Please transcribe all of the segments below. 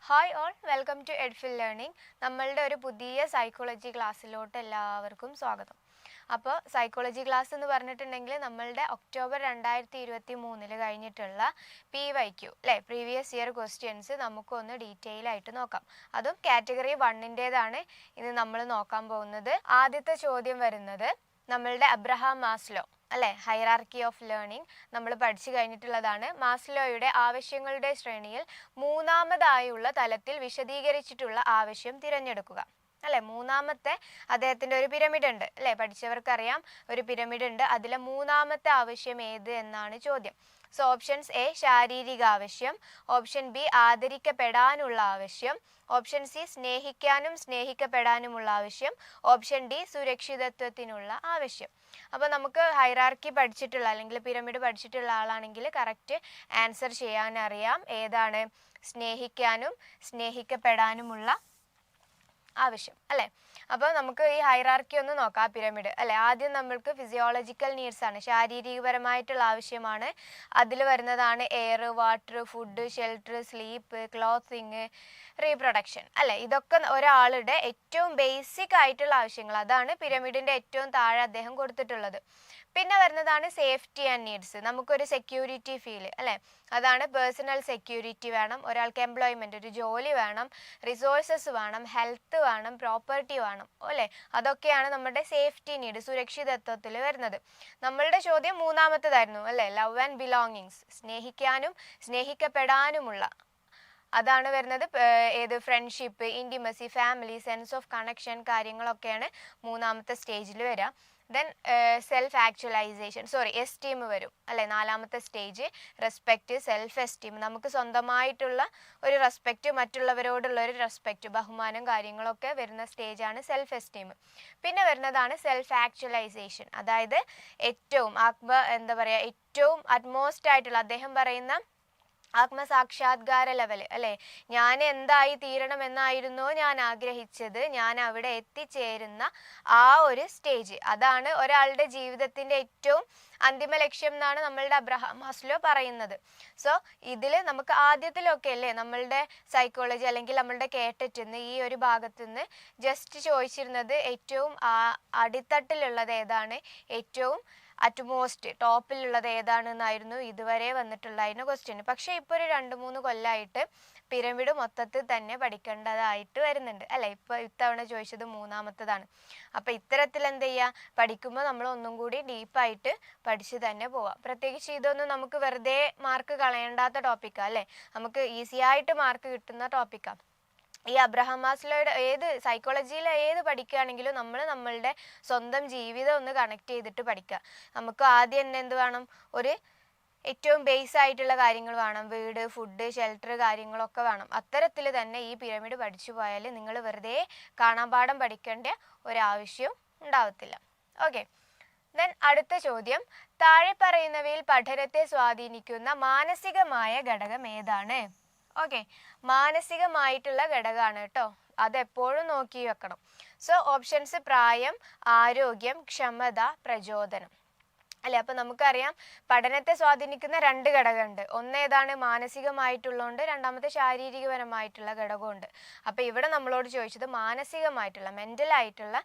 Hi all, welcome to Edfil learning. നമ്മളുടെ ഒരു പുതിയ സൈക്കോളജി ക്ലാസ്സിലോട്ട് എല്ലാവർക്കും സ്വാഗതം. അപ്പോൾ സൈക്കോളജി ക്ലാസ് എന്ന് പറഞ്ഞിട്ടുണ്ടെങ്കിൽ നമ്മളുടെ ഒക്ടോബർ 2023 കഴിഞ്ഞിട്ടുള്ള PYQ അല്ലേ, പ്രീവിയസ് ഇയർ ക്വസ്റ്റ്യൻസ് നമുക്കൊന്ന് ഡീറ്റെയിൽ ആയിട്ട് നോക്കാം. അതും കാറ്റഗറി 1-ൻ്റേതാണ് ഇത് നമ്മൾ നോക്കാൻ പോകുന്നത്. ആദ്യത്തെ ചോദ്യം വരുന്നത് നമ്മളുടെ അബ്രഹാം മാസ്ലോ അല്ലേ, ഹൈറാർക്കി ഓഫ് ലേണിംഗ് നമ്മൾ പഠിച്ചു കഴിഞ്ഞിട്ടുള്ളതാണ്. മാസ്ലോയുടെ ആവശ്യങ്ങളുടെ ശ്രേണിയിൽ മൂന്നാമതായുള്ള തലത്തിൽ വിശദീകരിച്ചിട്ടുള്ള ആവശ്യം തിരഞ്ഞെടുക്കുക അല്ലേ. മൂന്നാമത്തെ അദ്ദേഹത്തിൻ്റെ ഒരു പിരമിഡ് ഉണ്ട് അല്ലേ, പഠിച്ചവർക്കറിയാം ഒരു പിരമിഡ് ഉണ്ട്. അതിലെ മൂന്നാമത്തെ ആവശ്യം ഏത് എന്നാണ് ചോദ്യം. സോ ഓപ്ഷൻസ് എ ശാരീരിക ആവശ്യം, ഓപ്ഷൻ ബി ആദരിക്കപ്പെടാനുള്ള ആവശ്യം, ഓപ്ഷൻ സി സ്നേഹിക്കാനും സ്നേഹിക്കപ്പെടാനുമുള്ള ആവശ്യം, ഓപ്ഷൻ ഡി സുരക്ഷിതത്വത്തിനുള്ള ആവശ്യം. അപ്പോൾ നമുക്ക് ഹൈറാർക്കി പഠിച്ചിട്ടുള്ള അല്ലെങ്കിൽ പിരമിഡ് പഠിച്ചിട്ടുള്ള ആളാണെങ്കിൽ കറക്റ്റ് ആൻസർ ചെയ്യാനറിയാം ഏതാണ് സ്നേഹിക്കാനും സ്നേഹിക്കപ്പെടാനുമുള്ള ആവശ്യം അല്ലേ. അപ്പോൾ നമുക്ക് ഈ ഹൈറാർക്കി ഒന്ന് നോക്കാം, പിരമിഡ് അല്ലേ. ആദ്യം നമ്മൾക്ക് ഫിസിയോളജിക്കൽ നീഡ്സ് ആണ്, ശാരീരികപരമായിട്ടുള്ള ആവശ്യമാണ്. അതിൽ വരുന്നതാണ് air, water, food, shelter, sleep, clothing, reproduction അല്ലേ. ഇതൊക്കെ ഒരാളുടെ ഏറ്റവും ബേസിക് ആയിട്ടുള്ള ആവശ്യങ്ങൾ. അതാണ് പിരമിഡിൻ്റെ ഏറ്റവും താഴെ അദ്ദേഹം കൊടുത്തിട്ടുള്ളത്. പിന്നെ വരുന്നതാണ് സേഫ്റ്റി ആൻഡ് നീഡ്സ്. നമുക്കൊരു സെക്യൂരിറ്റി ഫീൽ അല്ലേ, അതാണ് പേഴ്സണൽ സെക്യൂരിറ്റി വേണം, ഒരാൾക്ക് എംപ്ലോയ്മെൻറ്റ് ഒരു ജോലി വേണം, റിസോഴ്സസ് വേണം, ഹെൽത്ത് വേണം, പ്രോപ്പർട്ടി വേണം അല്ലേ. അതൊക്കെയാണ് നമ്മുടെ സേഫ്റ്റി നീഡ്, സുരക്ഷിതത്വത്തിൽ വരുന്നത്. നമ്മളുടെ ചോദ്യം മൂന്നാമത്തേതായിരുന്നു അല്ലേ, ലവ് ആൻഡ് ബിലോങ്ങിങ്സ്, സ്നേഹിക്കാനും സ്നേഹിക്കപ്പെടാനുമുള്ള. അതാണ് വരുന്നത് ഏത് friendship, intimacy, family, sense of connection കാര്യങ്ങളൊക്കെയാണ് മൂന്നാമത്തെ സ്റ്റേജിൽ വരിക. ദെൻ സെൽഫ് ആക്ച്വലൈസേഷൻ എസ്റ്റീം വരും അല്ലേ. നാലാമത്തെ സ്റ്റേജ് റെസ്പെക്റ്റ്, സെൽഫ് എസ്റ്റീം, നമുക്ക് സ്വന്തമായിട്ടുള്ള ഒരു റെസ്പെക്റ്റ്, മറ്റുള്ളവരോടുള്ള ഒരു റെസ്പെക്റ്റ്, ബഹുമാനം കാര്യങ്ങളൊക്കെ വരുന്ന സ്റ്റേജാണ് സെൽഫ് എസ്റ്റീം. പിന്നെ വരുന്നതാണ് സെൽഫ് ആക്ച്വലൈസേഷൻ, അതായത് ഏറ്റവും ഏറ്റവും അറ്റ്മോസ്റ്റ് ആയിട്ടുള്ള അദ്ദേഹം പറയുന്ന ആത്മസാക്ഷാത്കാര ലെവൽ അല്ലേ. ഞാൻ എന്തായി തീരണമെന്നായിരുന്നോ ഞാൻ ആഗ്രഹിച്ചത്, ഞാൻ അവിടെ എത്തിച്ചേരുന്ന ആ ഒരു സ്റ്റേജ്, അതാണ് ഒരാളുടെ ജീവിതത്തിൻ്റെ ഏറ്റവും അന്തിമ ലക്ഷ്യം എന്നാണ് നമ്മളുടെ അബ്രഹാം മാസ്ലോ പറയുന്നത്. സോ ഇതിൽ നമുക്ക് ആദ്യത്തിലൊക്കെ അല്ലേ നമ്മളുടെ സൈക്കോളജി അല്ലെങ്കിൽ നമ്മളുടെ കേട്ടിട്ടുന്ന് ഈ ഒരു ഭാഗത്തു നിന്ന് ജസ്റ്റ് ചോദിച്ചിരുന്നത് ഏറ്റവും അടിത്തട്ടിലുള്ളത് ഏതാണ്, ഏറ്റവും അറ്റ്മോസ്റ്റ് ടോപ്പിലുള്ളത് ഏതാണെന്നായിരുന്നു ഇതുവരെ വന്നിട്ടുള്ളതിന് ക്വസ്റ്റ്യൻ. പക്ഷേ ഇപ്പോൾ ഒരു 2-3 കൊല്ലമായിട്ട് പിരമിഡ് മൊത്തത്തിൽ തന്നെ പഠിക്കേണ്ടതായിട്ട് വരുന്നുണ്ട് അല്ലേ. ഇപ്പോൾ ഇത്തവണ ചോദിച്ചത് മൂന്നാമത്തതാണ്. അപ്പോൾ ഇത്തരത്തിൽ എന്ത് ചെയ്യുക, പഠിക്കുമ്പോൾ നമ്മൾ ഒന്നും കൂടി ഡീപ്പായിട്ട് പഠിച്ച് തന്നെ പോവാം. പ്രത്യേകിച്ച് ഇതൊന്നും നമുക്ക് വെറുതെ മാർക്ക് കളയേണ്ടാത്ത ടോപ്പിക്കാണ് അല്ലേ, നമുക്ക് ഈസി ആയിട്ട് മാർക്ക് കിട്ടുന്ന ടോപ്പിക്കാണ്. ഈ അബ്രഹാം മാസ്ലോയുടെ ഏത് സൈക്കോളജിയിലെ ഏത് പഠിക്കുകയാണെങ്കിലും നമ്മൾ നമ്മളുടെ സ്വന്തം ജീവിതം ഒന്ന് കണക്ട് ചെയ്തിട്ട് പഠിക്കുക. നമുക്ക് ആദ്യം തന്നെ എന്ത് വേണം, ഒരു ഏറ്റവും ബേസ് ആയിട്ടുള്ള കാര്യങ്ങൾ വേണം, വീട്, ഫുഡ്, ഷെൽട്ടർ കാര്യങ്ങളൊക്കെ വേണം. അത്തരത്തിൽ തന്നെ ഈ പിരമിഡ് പഠിച്ചു പോയാൽ നിങ്ങൾ വെറുതെ കാണാപാഠം പഠിക്കേണ്ട ഒരാവശ്യം ഉണ്ടാവത്തില്ല. ഓക്കെ, ദെൻ അടുത്ത ചോദ്യം, താഴെ പറയുന്നവയിൽ പഠനത്തെ സ്വാധീനിക്കുന്ന മാനസികമായ ഘടകം ഏതാണ്? ഓക്കെ, മാനസികമായിട്ടുള്ള ഘടകമാണ് കേട്ടോ, അതെപ്പോഴും നോക്കി വെക്കണം. സോ ഓപ്ഷൻസ് പ്രായം, ആരോഗ്യം, ക്ഷമത, പ്രചോദനം അല്ലേ. അപ്പം നമുക്കറിയാം പഠനത്തെ സ്വാധീനിക്കുന്ന 2 ഘടകമുണ്ട്. ഒന്നേതാണ് മാനസികമായിട്ടുള്ളതുകൊണ്ട്, രണ്ടാമത്തെ ശാരീരികപരമായിട്ടുള്ള ഘടകമുണ്ട്. അപ്പം ഇവിടെ നമ്മളോട് ചോദിച്ചത് മാനസികമായിട്ടുള്ള മെൻ്റലായിട്ടുള്ള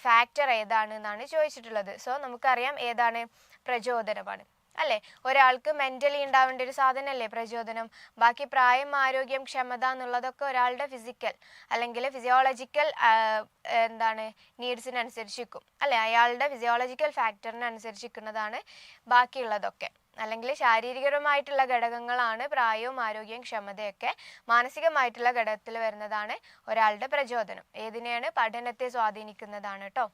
ഫാക്ടർ ഏതാണെന്നാണ് ചോദിച്ചിട്ടുള്ളത്. സോ നമുക്കറിയാം ഏതാണ്, പ്രചോദനമാണ് അല്ലേ. ഒരാൾക്ക് മെൻ്റലി ഉണ്ടാവേണ്ട ഒരു സാധനമല്ലേ പ്രചോദനം. ബാക്കി പ്രായം, ആരോഗ്യം, ക്ഷമത എന്നുള്ളതൊക്കെ ഒരാളുടെ ഫിസിക്കൽ അല്ലെങ്കിൽ ഫിസിയോളജിക്കൽ നീഡ്സിനനുസരിച്ചിരിക്കും അല്ലേ, അയാളുടെ ഫിസിയോളജിക്കൽ ഫാക്ടറിനനുസരിച്ചിരിക്കുന്നതാണ് ബാക്കിയുള്ളതൊക്കെ. അല്ലെങ്കിൽ ശാരീരികപരമായിട്ടുള്ള ഘടകങ്ങളാണ് പ്രായവും ആരോഗ്യവും ക്ഷമതയൊക്കെ. മാനസികമായിട്ടുള്ള ഘടകത്തിൽ വരുന്നതാണ് ഒരാളുടെ പ്രചോദനം. ഏതിനെയാണ്, പഠനത്തെ സ്വാധീനിക്കുന്നതാണ് കേട്ടോ.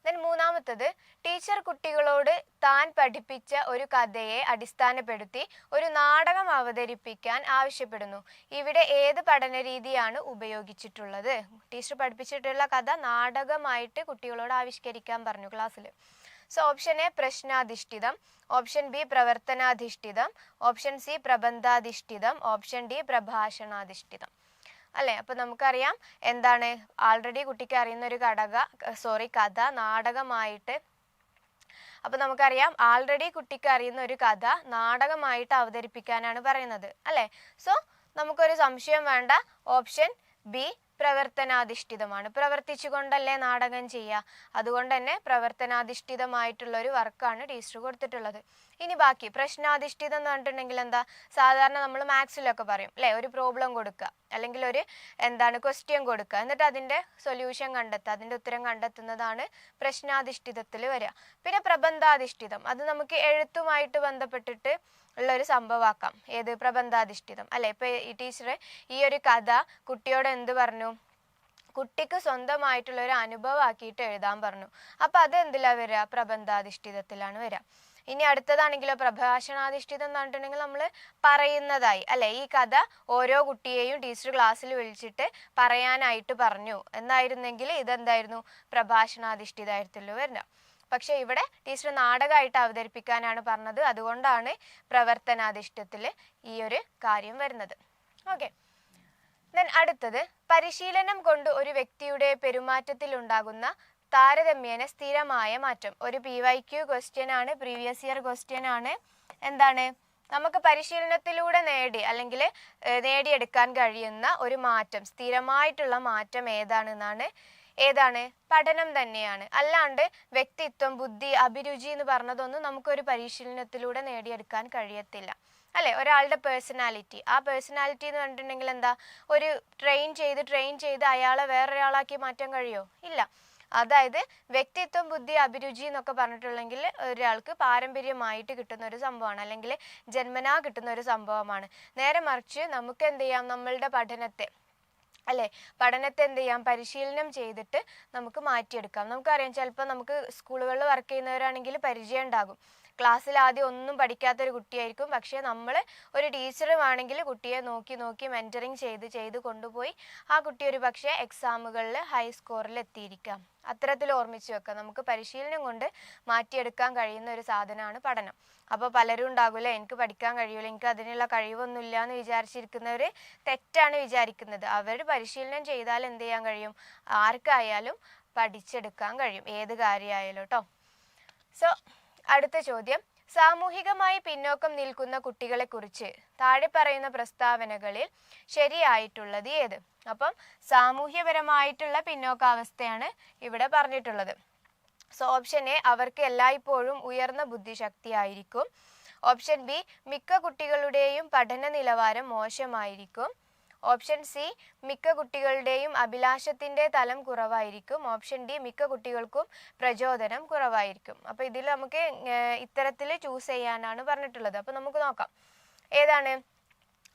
ദെൻ മൂന്നാമത്തത്, ടീച്ചർ കുട്ടികളോട് താൻ പഠിപ്പിച്ച ഒരു കഥയെ അടിസ്ഥാനപ്പെടുത്തി ഒരു നാടകം അവതരിപ്പിക്കാൻ ആവശ്യപ്പെടുന്നു. ഇവിടെ ഏത് പഠന രീതിയാണ് ഉപയോഗിച്ചിട്ടുള്ളത്? ടീച്ചർ പഠിപ്പിച്ചിട്ടുള്ള കഥ നാടകമായിട്ട് കുട്ടികളോട് ആവിഷ്കരിക്കാൻ പറഞ്ഞു ക്ലാസ്സിൽ. സോ ഓപ്ഷൻ എ പ്രശ്നാധിഷ്ഠിതം, ഓപ്ഷൻ ബി പ്രവർത്തനാധിഷ്ഠിതം, ഓപ്ഷൻ സി പ്രബന്ധാധിഷ്ഠിതം, ഓപ്ഷൻ ഡി പ്രഭാഷണാധിഷ്ഠിതം അല്ലേ. അപ്പോൾ നമുക്കറിയാം എന്താണ്, ആൾറെഡി കുട്ടിക്ക് അറിയുന്ന ഒരു കഥ നാടകമായിട്ട്, അപ്പോൾ നമുക്കറിയാം ആൾറെഡി കുട്ടിക്ക് അറിയുന്ന ഒരു കഥ നാടകമായിട്ട് അവതരിപ്പിക്കാനാണ് പറയുന്നത് അല്ലേ. സോ നമുക്കൊരു സംശയം വേണ്ട, ഓപ്ഷൻ ബി പ്രവർത്തനാധിഷ്ഠിതമാണ്. പ്രവർത്തിച്ചുകൊണ്ടല്ലേ നാടകം ചെയ്യുക, അതുകൊണ്ട് തന്നെ പ്രവർത്തനാധിഷ്ഠിതമായിട്ടുള്ള ഒരു വർക്കാണ് ടീച്ചർ കൊടുത്തിട്ടുള്ളത്. ഇനി ബാക്കി പ്രശ്നാധിഷ്ഠിതം എന്ന് പറഞ്ഞിട്ടുണ്ടെങ്കിൽ എന്താ, സാധാരണ നമ്മൾ മാത്സിലൊക്കെ പറയും അല്ലേ, ഒരു പ്രോബ്ലം കൊടുക്കുക അല്ലെങ്കിൽ ഒരു ക്വസ്റ്റ്യൻ കൊടുക്കുക, എന്നിട്ട് അതിൻ്റെ സൊല്യൂഷൻ കണ്ടെത്തുക, അതിൻ്റെ ഉത്തരം കണ്ടെത്തുന്നതാണ് പ്രശ്നാധിഷ്ഠിതത്തിൽ വരിക. പിന്നെ പ്രബന്ധാധിഷ്ഠിതം, അത് നമുക്ക് എഴുത്തുമായിട്ട് ബന്ധപ്പെട്ടിട്ട് ഉള്ള ഒരു സംഭവമാക്കാം. ഏത്, പ്രബന്ധാധിഷ്ഠിതം അല്ലെ. ഇപ്പൊ ഈ ടീച്ചർ ഈ ഒരു കഥ കുട്ടിയോട് എന്ത് പറഞ്ഞു, കുട്ടിക്ക് സ്വന്തമായിട്ടുള്ള ഒരു അനുഭവം ആക്കിയിട്ട് എഴുതാൻ പറഞ്ഞു. അപ്പൊ അത് എന്തിലാ വരിക, പ്രബന്ധാധിഷ്ഠിതത്തിലാണ് വരിക. ഇനി അടുത്തതാണെങ്കിലോ പ്രഭാഷണാധിഷ്ഠിതം എന്ന് പറഞ്ഞിട്ടുണ്ടെങ്കിൽ നമ്മൾ പറയുന്നതായി അല്ലെ, ഈ കഥ ഓരോ കുട്ടിയെയും ടീച്ചർ ക്ലാസ്സിൽ വിളിച്ചിട്ട് പറയാനായിട്ട് പറഞ്ഞു എന്നായിരുന്നെങ്കിൽ ഇതെന്തായിരുന്നു, പ്രഭാഷണാധിഷ്ഠിതമായിട്ടുള്ള വരുന്നത്. പക്ഷെ ഇവിടെ ടീച്ചർ നാടകമായിട്ട് അവതരിപ്പിക്കാനാണ് പറഞ്ഞത്, അതുകൊണ്ടാണ് പ്രവർത്തനാധിഷ്ഠിതത്തിൽ ഈ ഒരു കാര്യം വരുന്നത്. ഓക്കെ, ദെൻ അടുത്തത് പരിശീലനം കൊണ്ട് ഒരു വ്യക്തിയുടെ പെരുമാറ്റത്തിൽ ഉണ്ടാകുന്ന താരതമ്യേന സ്ഥിരമായ മാറ്റം. ഒരു PYQ ക്വസ്റ്റ്യൻ ആണ്, പ്രീവിയസ് ഇയർ ക്വസ്റ്റ്യൻ ആണ്. എന്താണ്, നമുക്ക് പരിശീലനത്തിലൂടെ അല്ലെങ്കിൽ നേടിയെടുക്കാൻ കഴിയുന്ന ഒരു മാറ്റം, സ്ഥിരമായിട്ടുള്ള മാറ്റം ഏതാണ്, പഠനം തന്നെയാണ്. അല്ലാണ്ട് വ്യക്തിത്വം, ബുദ്ധി, അഭിരുചി എന്ന് പറഞ്ഞതൊന്നും നമുക്കൊരു പരിശീലനത്തിലൂടെ നേടിയെടുക്കാൻ കഴിയത്തില്ല അല്ലെ. ഒരാളുടെ പേഴ്സണാലിറ്റി, ആ പേഴ്സണാലിറ്റി എന്ന് പറഞ്ഞിട്ടുണ്ടെങ്കിൽ എന്താ, ഒരു ട്രെയിൻ ചെയ്ത് അയാളെ വേറൊരാളാക്കി മാറ്റാൻ കഴിയുമോ, ഇല്ല. അതായത് വ്യക്തിത്വം, ബുദ്ധി, അഭിരുചി എന്നൊക്കെ പറഞ്ഞിട്ടുണ്ടെങ്കിൽ ഒരാൾക്ക് പാരമ്പര്യമായിട്ട് കിട്ടുന്ന ഒരു സംഭവമാണ്, അല്ലെങ്കിൽ ജന്മനാ കിട്ടുന്ന ഒരു സംഭവമാണ്. നേരെ മറിച്ച് നമുക്ക് എന്ത് ചെയ്യാം, നമ്മളുടെ പഠനത്തെ എന്ത് ചെയ്യാം, പരിശീലനം ചെയ്തിട്ട് നമുക്ക് മാറ്റിയെടുക്കാം. നമുക്കറിയാം, ചിലപ്പോൾ നമുക്ക് സ്കൂളുകളിൽ വർക്ക് ചെയ്യുന്നവരാണെങ്കിൽ പരിചയം ഉണ്ടാകും. ക്ലാസ്സിൽ ആദ്യം ഒന്നും പഠിക്കാത്തൊരു കുട്ടിയായിരിക്കും, പക്ഷേ നമ്മൾ ഒരു ടീച്ചറുമാണെങ്കിൽ കുട്ടിയെ നോക്കി മെൻറ്ററിങ് ചെയ്ത് കൊണ്ടുപോയി ആ കുട്ടി ഒരു പക്ഷേ എക്സാമുകളിൽ ഹൈ സ്കോറിൽ എത്തിയിരിക്കാം. അത്തരത്തിൽ ഓർമ്മിച്ച് വെക്കാം. നമുക്ക് പരിശീലനം കൊണ്ട് മാറ്റിയെടുക്കാൻ കഴിയുന്ന ഒരു സാധനമാണ് പഠനം. അപ്പോൾ പലരും ഉണ്ടാകില്ല, എനിക്ക് പഠിക്കാൻ കഴിയില്ല, എനിക്ക് അതിനുള്ള കഴിവൊന്നുമില്ല എന്ന് വിചാരിച്ചിരിക്കുന്നവർ തെറ്റാണ് വിചാരിക്കുന്നത്. അവർ പരിശീലനം ചെയ്താൽ എന്ത് ചെയ്യാൻ കഴിയും, ആർക്കായാലും പഠിച്ചെടുക്കാൻ കഴിയും, ഏത് കാര്യമായാലും കേട്ടോ. സോ അടുത്ത ചോദ്യം, സാമൂഹികമായി പിന്നോക്കം നിൽക്കുന്ന കുട്ടികളെ കുറിച്ച് താഴെ പറയുന്ന പ്രസ്താവനകളിൽ ശരിയായിട്ടുള്ളത് ഏത്? അപ്പം സാമൂഹ്യപരമായിട്ടുള്ള പിന്നോക്കാവസ്ഥയാണ് ഇവിടെ പറഞ്ഞിട്ടുള്ളത്. സോ ഓപ്ഷൻ എ, അവർക്ക് എല്ലായ്പ്പോഴും ഉയർന്ന ബുദ്ധിശക്തി ആയിരിക്കും. ഓപ്ഷൻ ബി, മിക്ക കുട്ടികളുടെയും പഠന നിലവാരം മോശമായിരിക്കും. ഓപ്ഷൻ സി, മിക്ക കുട്ടികളുടെയും അഭിലാഷത്തിന്റെ തലം കുറവായിരിക്കും. ഓപ്ഷൻ ഡി, മിക്ക കുട്ടികൾക്കും പ്രചോദനം കുറവായിരിക്കും. അപ്പോൾ ഇതിൽ നമുക്ക് ഇത്തരത്തിൽ ചൂസ് ചെയ്യാനാണ് പറഞ്ഞിട്ടുള്ളത്. അപ്പോൾ നമുക്ക് നോക്കാം ഏതാണ്.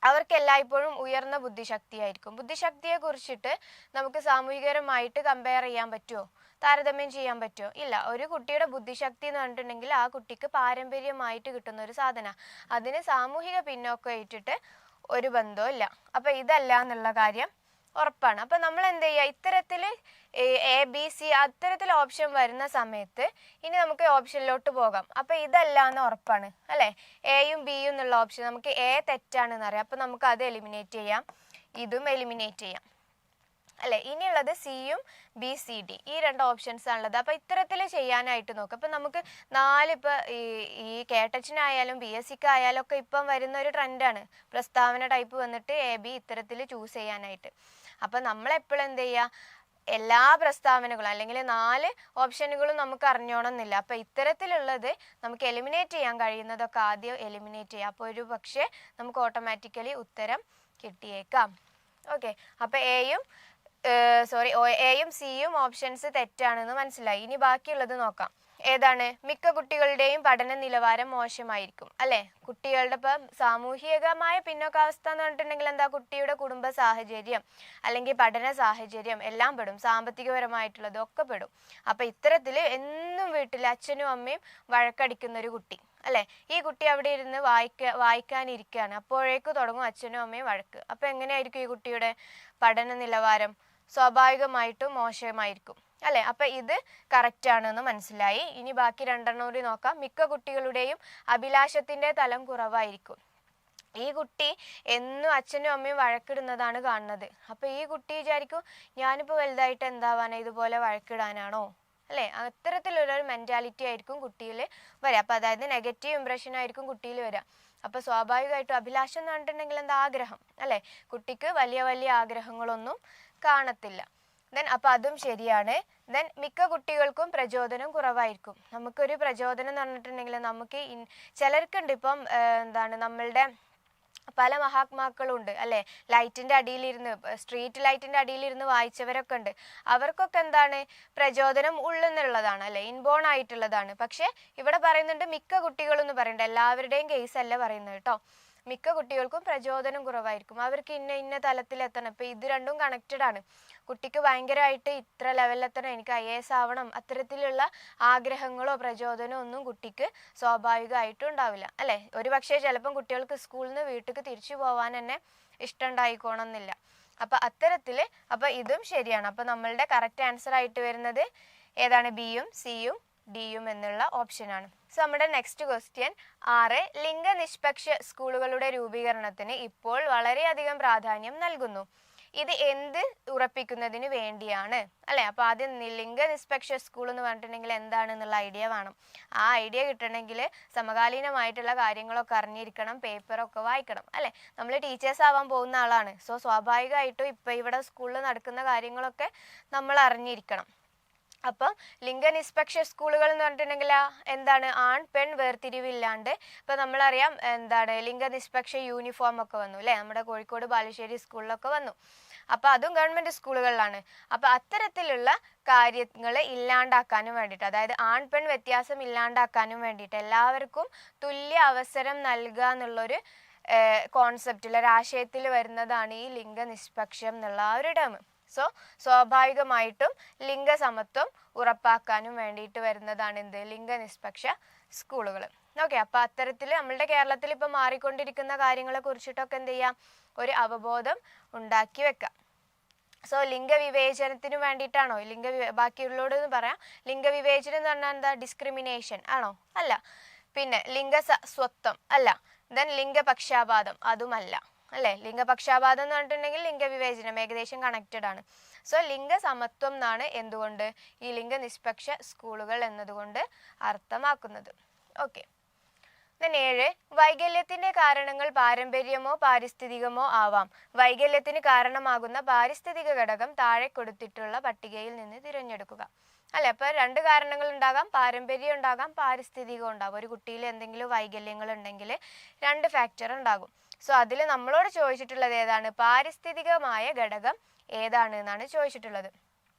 അവർക്ക് എല്ലായ്പ്പോഴും ഉയർന്ന ബുദ്ധിശക്തി ആയിരിക്കും. ബുദ്ധിശക്തിയെ കുറിച്ചിട്ട് നമുക്ക് സാമൂഹികപരമായിട്ട് കമ്പയർ ചെയ്യാൻ പറ്റുമോ, താരതമ്യം ചെയ്യാൻ പറ്റുമോ, ഇല്ല. ഒരു കുട്ടിയുടെ ബുദ്ധിശക്തി എന്ന് പറഞ്ഞിട്ടുണ്ടെങ്കിൽ ആ കുട്ടിക്ക് പാരമ്പര്യമായിട്ട് കിട്ടുന്ന ഒരു സാധന, അതിന് സാമൂഹിക പിന്നോക്കമായിട്ടിട്ട് ഒരു ബന്ധവും ഇല്ല. അപ്പൊ ഇതല്ല എന്നുള്ള കാര്യം ഉറപ്പാണ്. അപ്പൊ നമ്മൾ എന്ത് ചെയ്യുക, ഇത്തരത്തിൽ ABC അത്തരത്തിൽ ഓപ്ഷൻ വരുന്ന സമയത്ത് ഇനി നമുക്ക് ഓപ്ഷനിലോട്ട് പോകാം. അപ്പൊ ഇതല്ല എന്ന് ഉറപ്പാണ് അല്ലെ. എയും ബിയും എന്നുള്ള ഓപ്ഷൻ നമുക്ക് എ തെറ്റാണെന്ന് അറിയാം. അപ്പൊ നമുക്ക് അത് എലിമിനേറ്റ് ചെയ്യാം, ഇതും എലിമിനേറ്റ് ചെയ്യാം അല്ലെ. ഇനിയുള്ളത് സിയും BCD, ഈ രണ്ട് ഓപ്ഷൻസ് ആണുള്ളത്. അപ്പൊ ഇത്തരത്തിൽ ചെയ്യാനായിട്ട് നോക്കാം. അപ്പൊ നമുക്ക് ഇപ്പൊ ഈ കേട്ടച്ചിനായാലും BSCക്കായാലും ഒക്കെ ഇപ്പം വരുന്ന ഒരു ട്രെൻഡാണ് പ്രസ്താവന ടൈപ്പ് വന്നിട്ട് AB ഇത്തരത്തിൽ ചൂസ് ചെയ്യാനായിട്ട്. അപ്പൊ നമ്മൾ എപ്പോഴും എന്ത് ചെയ്യുക, എല്ലാ പ്രസ്താവനകളും അല്ലെങ്കിൽ 4 ഓപ്ഷനുകളും നമുക്ക് അറിഞ്ഞോണമെന്നില്ല. അപ്പൊ ഇത്തരത്തിലുള്ളത് നമുക്ക് എലിമിനേറ്റ് ചെയ്യാൻ കഴിയുന്നതൊക്കെ ആദ്യം എലിമിനേറ്റ് ചെയ്യാം. അപ്പോൾ ഒരു പക്ഷേ നമുക്ക് ഓട്ടോമാറ്റിക്കലി ഉത്തരം കിട്ടിയേക്കാം. ഓക്കെ, അപ്പൊ എയും സിയും ഓപ്ഷൻസ് തെറ്റാണെന്ന് മനസ്സിലായി. ഇനി ബാക്കിയുള്ളത് നോക്കാം. ഏതാണ്, മിക്ക കുട്ടികളുടെയും പഠന നിലവാരം മോശമായിരിക്കും അല്ലെ. കുട്ടികളുടെ ഇപ്പം സാമൂഹികമായ പിന്നോക്കാവസ്ഥ എന്ന് പറഞ്ഞിട്ടുണ്ടെങ്കിൽ എന്താ, കുട്ടിയുടെ കുടുംബ സാഹചര്യം അല്ലെങ്കിൽ പഠന സാഹചര്യം എല്ലാം പെടും, സാമ്പത്തികപരമായിട്ടുള്ളതൊക്കെ പെടും. അപ്പൊ ഇത്തരത്തിൽ എന്നും വീട്ടിൽ അച്ഛനും അമ്മയും വഴക്കടിക്കുന്ന ഒരു കുട്ടി അല്ലെ, ഈ കുട്ടി അവിടെ ഇരുന്ന് വായിക്കാനിരിക്കുകയാണ്, അപ്പോഴേക്ക് തുടങ്ങും അച്ഛനും അമ്മയും വഴക്ക്. അപ്പൊ എങ്ങനെയായിരിക്കും ഈ കുട്ടിയുടെ പഠന നിലവാരം, സ്വാഭാവികമായിട്ടും മോശമായിരിക്കും അല്ലെ. അപ്പൊ ഇത് കറക്റ്റ് ആണെന്ന് മനസ്സിലായി. ഇനി ബാക്കി രണ്ടെണ്ണം കൂടി നോക്കാം. മിക്ക കുട്ടികളുടെയും അഭിലാഷത്തിന്റെ തലം കുറവായിരിക്കും. ഈ കുട്ടി എന്നും അച്ഛനും അമ്മയും വഴക്കിടുന്നതാണ് കാണുന്നത്. അപ്പൊ ഈ കുട്ടി വിചാരിക്കും, ഞാനിപ്പോ വലുതായിട്ട് എന്താവാനാ, ഇതുപോലെ വഴക്കിടാനാണോ അല്ലെ. അത്തരത്തിലുള്ളൊരു മെന്റാലിറ്റി ആയിരിക്കും കുട്ടിയിൽ വരിക. അപ്പൊ അതായത് നെഗറ്റീവ് ഇംപ്രഷൻ ആയിരിക്കും കുട്ടിയിൽ വരിക. അപ്പോൾ സ്വാഭാവികമായിട്ടും അഭിലാഷം എന്ന് പറഞ്ഞിട്ടുണ്ടെങ്കിൽ എന്താ, ആഗ്രഹം അല്ലേ. കുട്ടിക്ക് വലിയ വലിയ ആഗ്രഹങ്ങളൊന്നും കാണത്തില്ല. ദെൻ അപ്പോൾ അതും ശരിയാണ്. ദെൻ മിക്ക കുട്ടികൾക്കും പ്രചോദനം കുറവായിരിക്കും. നമുക്കൊരു പ്രചോദനം എന്ന് പറഞ്ഞിട്ടുണ്ടെങ്കിൽ നമുക്ക് ചിലർക്കുണ്ട് ഇപ്പം എന്താണ് നമ്മളുടെ പല മഹാത്മാക്കളുണ്ട് അല്ലേ, ലൈറ്റിൻ്റെ അടിയിലിരുന്ന് സ്ട്രീറ്റ് ലൈറ്റിൻ്റെ അടിയിലിരുന്ന് വായിച്ചവരൊക്കെ ഉണ്ട്. അവർക്കൊക്കെ എന്താണ് പ്രചോദനം ഉള്ളെന്നുള്ളതാണ് അല്ലേ, ഇൻബോൺ ആയിട്ടുള്ളതാണ്. പക്ഷേ ഇവിടെ പറയുന്നുണ്ട് മിക്ക കുട്ടികളെന്ന് പറയുന്നുണ്ട്, എല്ലാവരുടെയും കേസ് അല്ല പറയുന്നത് കേട്ടോ. മിക്ക കുട്ടികൾക്കും പ്രചോദനം കുറവായിരിക്കും. അവർക്ക് ഇന്ന തലത്തിലെത്തണം. ഇപ്പം ഇത് രണ്ടും കണക്റ്റഡ് ആണ്. കുട്ടിക്ക് ഭയങ്കരമായിട്ട് ഇത്ര ലെവലിലെത്തണം, എനിക്ക് IAS ആവണം, അത്തരത്തിലുള്ള ആഗ്രഹങ്ങളോ പ്രചോദനമോ ഒന്നും കുട്ടിക്ക് സ്വാഭാവികമായിട്ടും ഉണ്ടാവില്ല അല്ലേ. ഒരു പക്ഷേ ചിലപ്പം കുട്ടികൾക്ക് സ്കൂളിൽ നിന്ന് വീട്ടിലേക്ക് തിരിച്ചു പോകാൻ തന്നെ ഇഷ്ടമുണ്ടായിക്കോണമെന്നില്ല. അപ്പം അത്തരത്തിൽ അപ്പം ഇതും ശരിയാണ്. അപ്പം നമ്മളുടെ കറക്റ്റ് ആൻസർ ആയിട്ട് വരുന്നത് ഏതാണ്, ബിയും സിയും ഡിയും എന്നുള്ള ഓപ്ഷനാണ്. സോ നമ്മുടെ നെക്സ്റ്റ് ക്വസ്റ്റ്യൻ 6, ലിംഗനിഷ്പക്ഷ സ്കൂളുകളുടെ രൂപീകരണത്തിന് ഇപ്പോൾ വളരെയധികം പ്രാധാന്യം നൽകുന്നു. ഇത് എന്ത് ഉറപ്പിക്കുന്നതിന് വേണ്ടിയാണ് അല്ലേ. അപ്പോൾ ആദ്യം ലിംഗനിഷ്പക്ഷ സ്കൂൾ എന്ന് പറഞ്ഞിട്ടുണ്ടെങ്കിൽ എന്താണെന്നുള്ള ഐഡിയ വേണം. ആ ഐഡിയ കിട്ടണമെങ്കിൽ സമകാലീനമായിട്ടുള്ള കാര്യങ്ങളൊക്കെ അറിഞ്ഞിരിക്കണം, പേപ്പറൊക്കെ വായിക്കണം അല്ലേ. നമ്മൾ ടീച്ചേഴ്സ് ആവാൻ പോകുന്ന ആളാണ്. സോ സ്വാഭാവികമായിട്ടും ഇപ്പോൾ ഇവിടെ സ്കൂളിൽ നടക്കുന്ന കാര്യങ്ങളൊക്കെ നമ്മൾ അറിഞ്ഞിരിക്കണം. അപ്പം ലിംഗനിഷ്പക്ഷ സ്കൂളുകൾ എന്ന് പറഞ്ഞിട്ടുണ്ടെങ്കിൽ എന്താണ്, ആൺ പെൺ വേർതിരിവില്ലാണ്ട് ഇപ്പം നമ്മളറിയാം എന്താണ് ലിംഗനിഷ്പക്ഷ യൂണിഫോം ഒക്കെ വന്നു അല്ലേ, നമ്മുടെ കോഴിക്കോട് ബാലുശ്ശേരി സ്കൂളിലൊക്കെ വന്നു. അപ്പം അതും ഗവൺമെൻറ് സ്കൂളുകളിലാണ്. അപ്പം അത്തരത്തിലുള്ള കാര്യങ്ങൾ ഇല്ലാണ്ടാക്കാനും വേണ്ടിയിട്ട്, അതായത് ആൺ പെൺ വ്യത്യാസം ഇല്ലാണ്ടാക്കാനും വേണ്ടിയിട്ട് എല്ലാവർക്കും തുല്യ അവസരം നൽകുക എന്നുള്ളൊരു കോൺസെപ്റ്റിൽ ഒരാശയത്തിൽ വരുന്നതാണ് ഈ ലിംഗനിഷ്പക്ഷം എന്നുള്ള ആ ഒരു ടേം. സോ സ്വാഭാവികമായിട്ടും ലിംഗസമത്വം ഉറപ്പാക്കാനും വേണ്ടിയിട്ട് വരുന്നതാണ് എന്ത്, ലിംഗനിഷ്പക്ഷ സ്കൂളുകൾ. ഓക്കെ, അപ്പോൾ അത്തരത്തിൽ നമ്മളുടെ കേരളത്തിൽ ഇപ്പം മാറിക്കൊണ്ടിരിക്കുന്ന കാര്യങ്ങളെ കുറിച്ചിട്ടൊക്കെ എന്ത് ചെയ്യാം, ഒരു അവബോധം ഉണ്ടാക്കി വെക്കാം. സോ ലിംഗവിവേചനത്തിന് വേണ്ടിയിട്ടാണോ, ബാക്കിയുള്ളവരോട് പറയാം, ലിംഗവിവേചനം എന്ന് പറഞ്ഞാൽ എന്താ, ഡിസ്ക്രിമിനേഷൻ ആണോ, അല്ല. പിന്നെ സ്വത്വം അല്ല. ദെൻ ലിംഗപക്ഷാപാതം അതുമല്ല അല്ലേ. ലിംഗപക്ഷാപാതം എന്ന് പറഞ്ഞിട്ടുണ്ടെങ്കിൽ ലിംഗവിവേചനം ഏകദേശം കണക്റ്റഡ് ആണ്. സോ ലിംഗസമത്വം എന്നാണ് എന്തുകൊണ്ട് ഈ ലിംഗനിഷ്പക്ഷ സ്കൂളുകൾ എന്നതുകൊണ്ട് അർത്ഥമാക്കുന്നത്. ഓക്കെ. ദെൻ 7, വൈകല്യത്തിന്റെ കാരണങ്ങൾ പാരമ്പര്യമോ പാരിസ്ഥിതികമോ ആവാം. വൈകല്യത്തിന് കാരണമാകുന്ന പാരിസ്ഥിതിക ഘടകം താഴെ കൊടുത്തിട്ടുള്ള പട്ടികയിൽ നിന്ന് തിരഞ്ഞെടുക്കുക അല്ലെ. അപ്പോൾ 2 കാരണങ്ങൾ ഉണ്ടാകാം, പാരമ്പര്യം ഉണ്ടാകാം, പാരിസ്ഥിതികം ഉണ്ടാകും. ഒരു കുട്ടിയിൽ എന്തെങ്കിലും വൈകല്യങ്ങൾ ഉണ്ടെങ്കിൽ 2 ഫാക്ടർ ഉണ്ടാകും. സോ അതിൽ നമ്മളോട് ചോദിച്ചിട്ടുള്ളത് ഏതാണ്, പാരിസ്ഥിതികമായ ഘടകം ഏതാണ് എന്നാണ് ചോദിച്ചിട്ടുള്ളത്.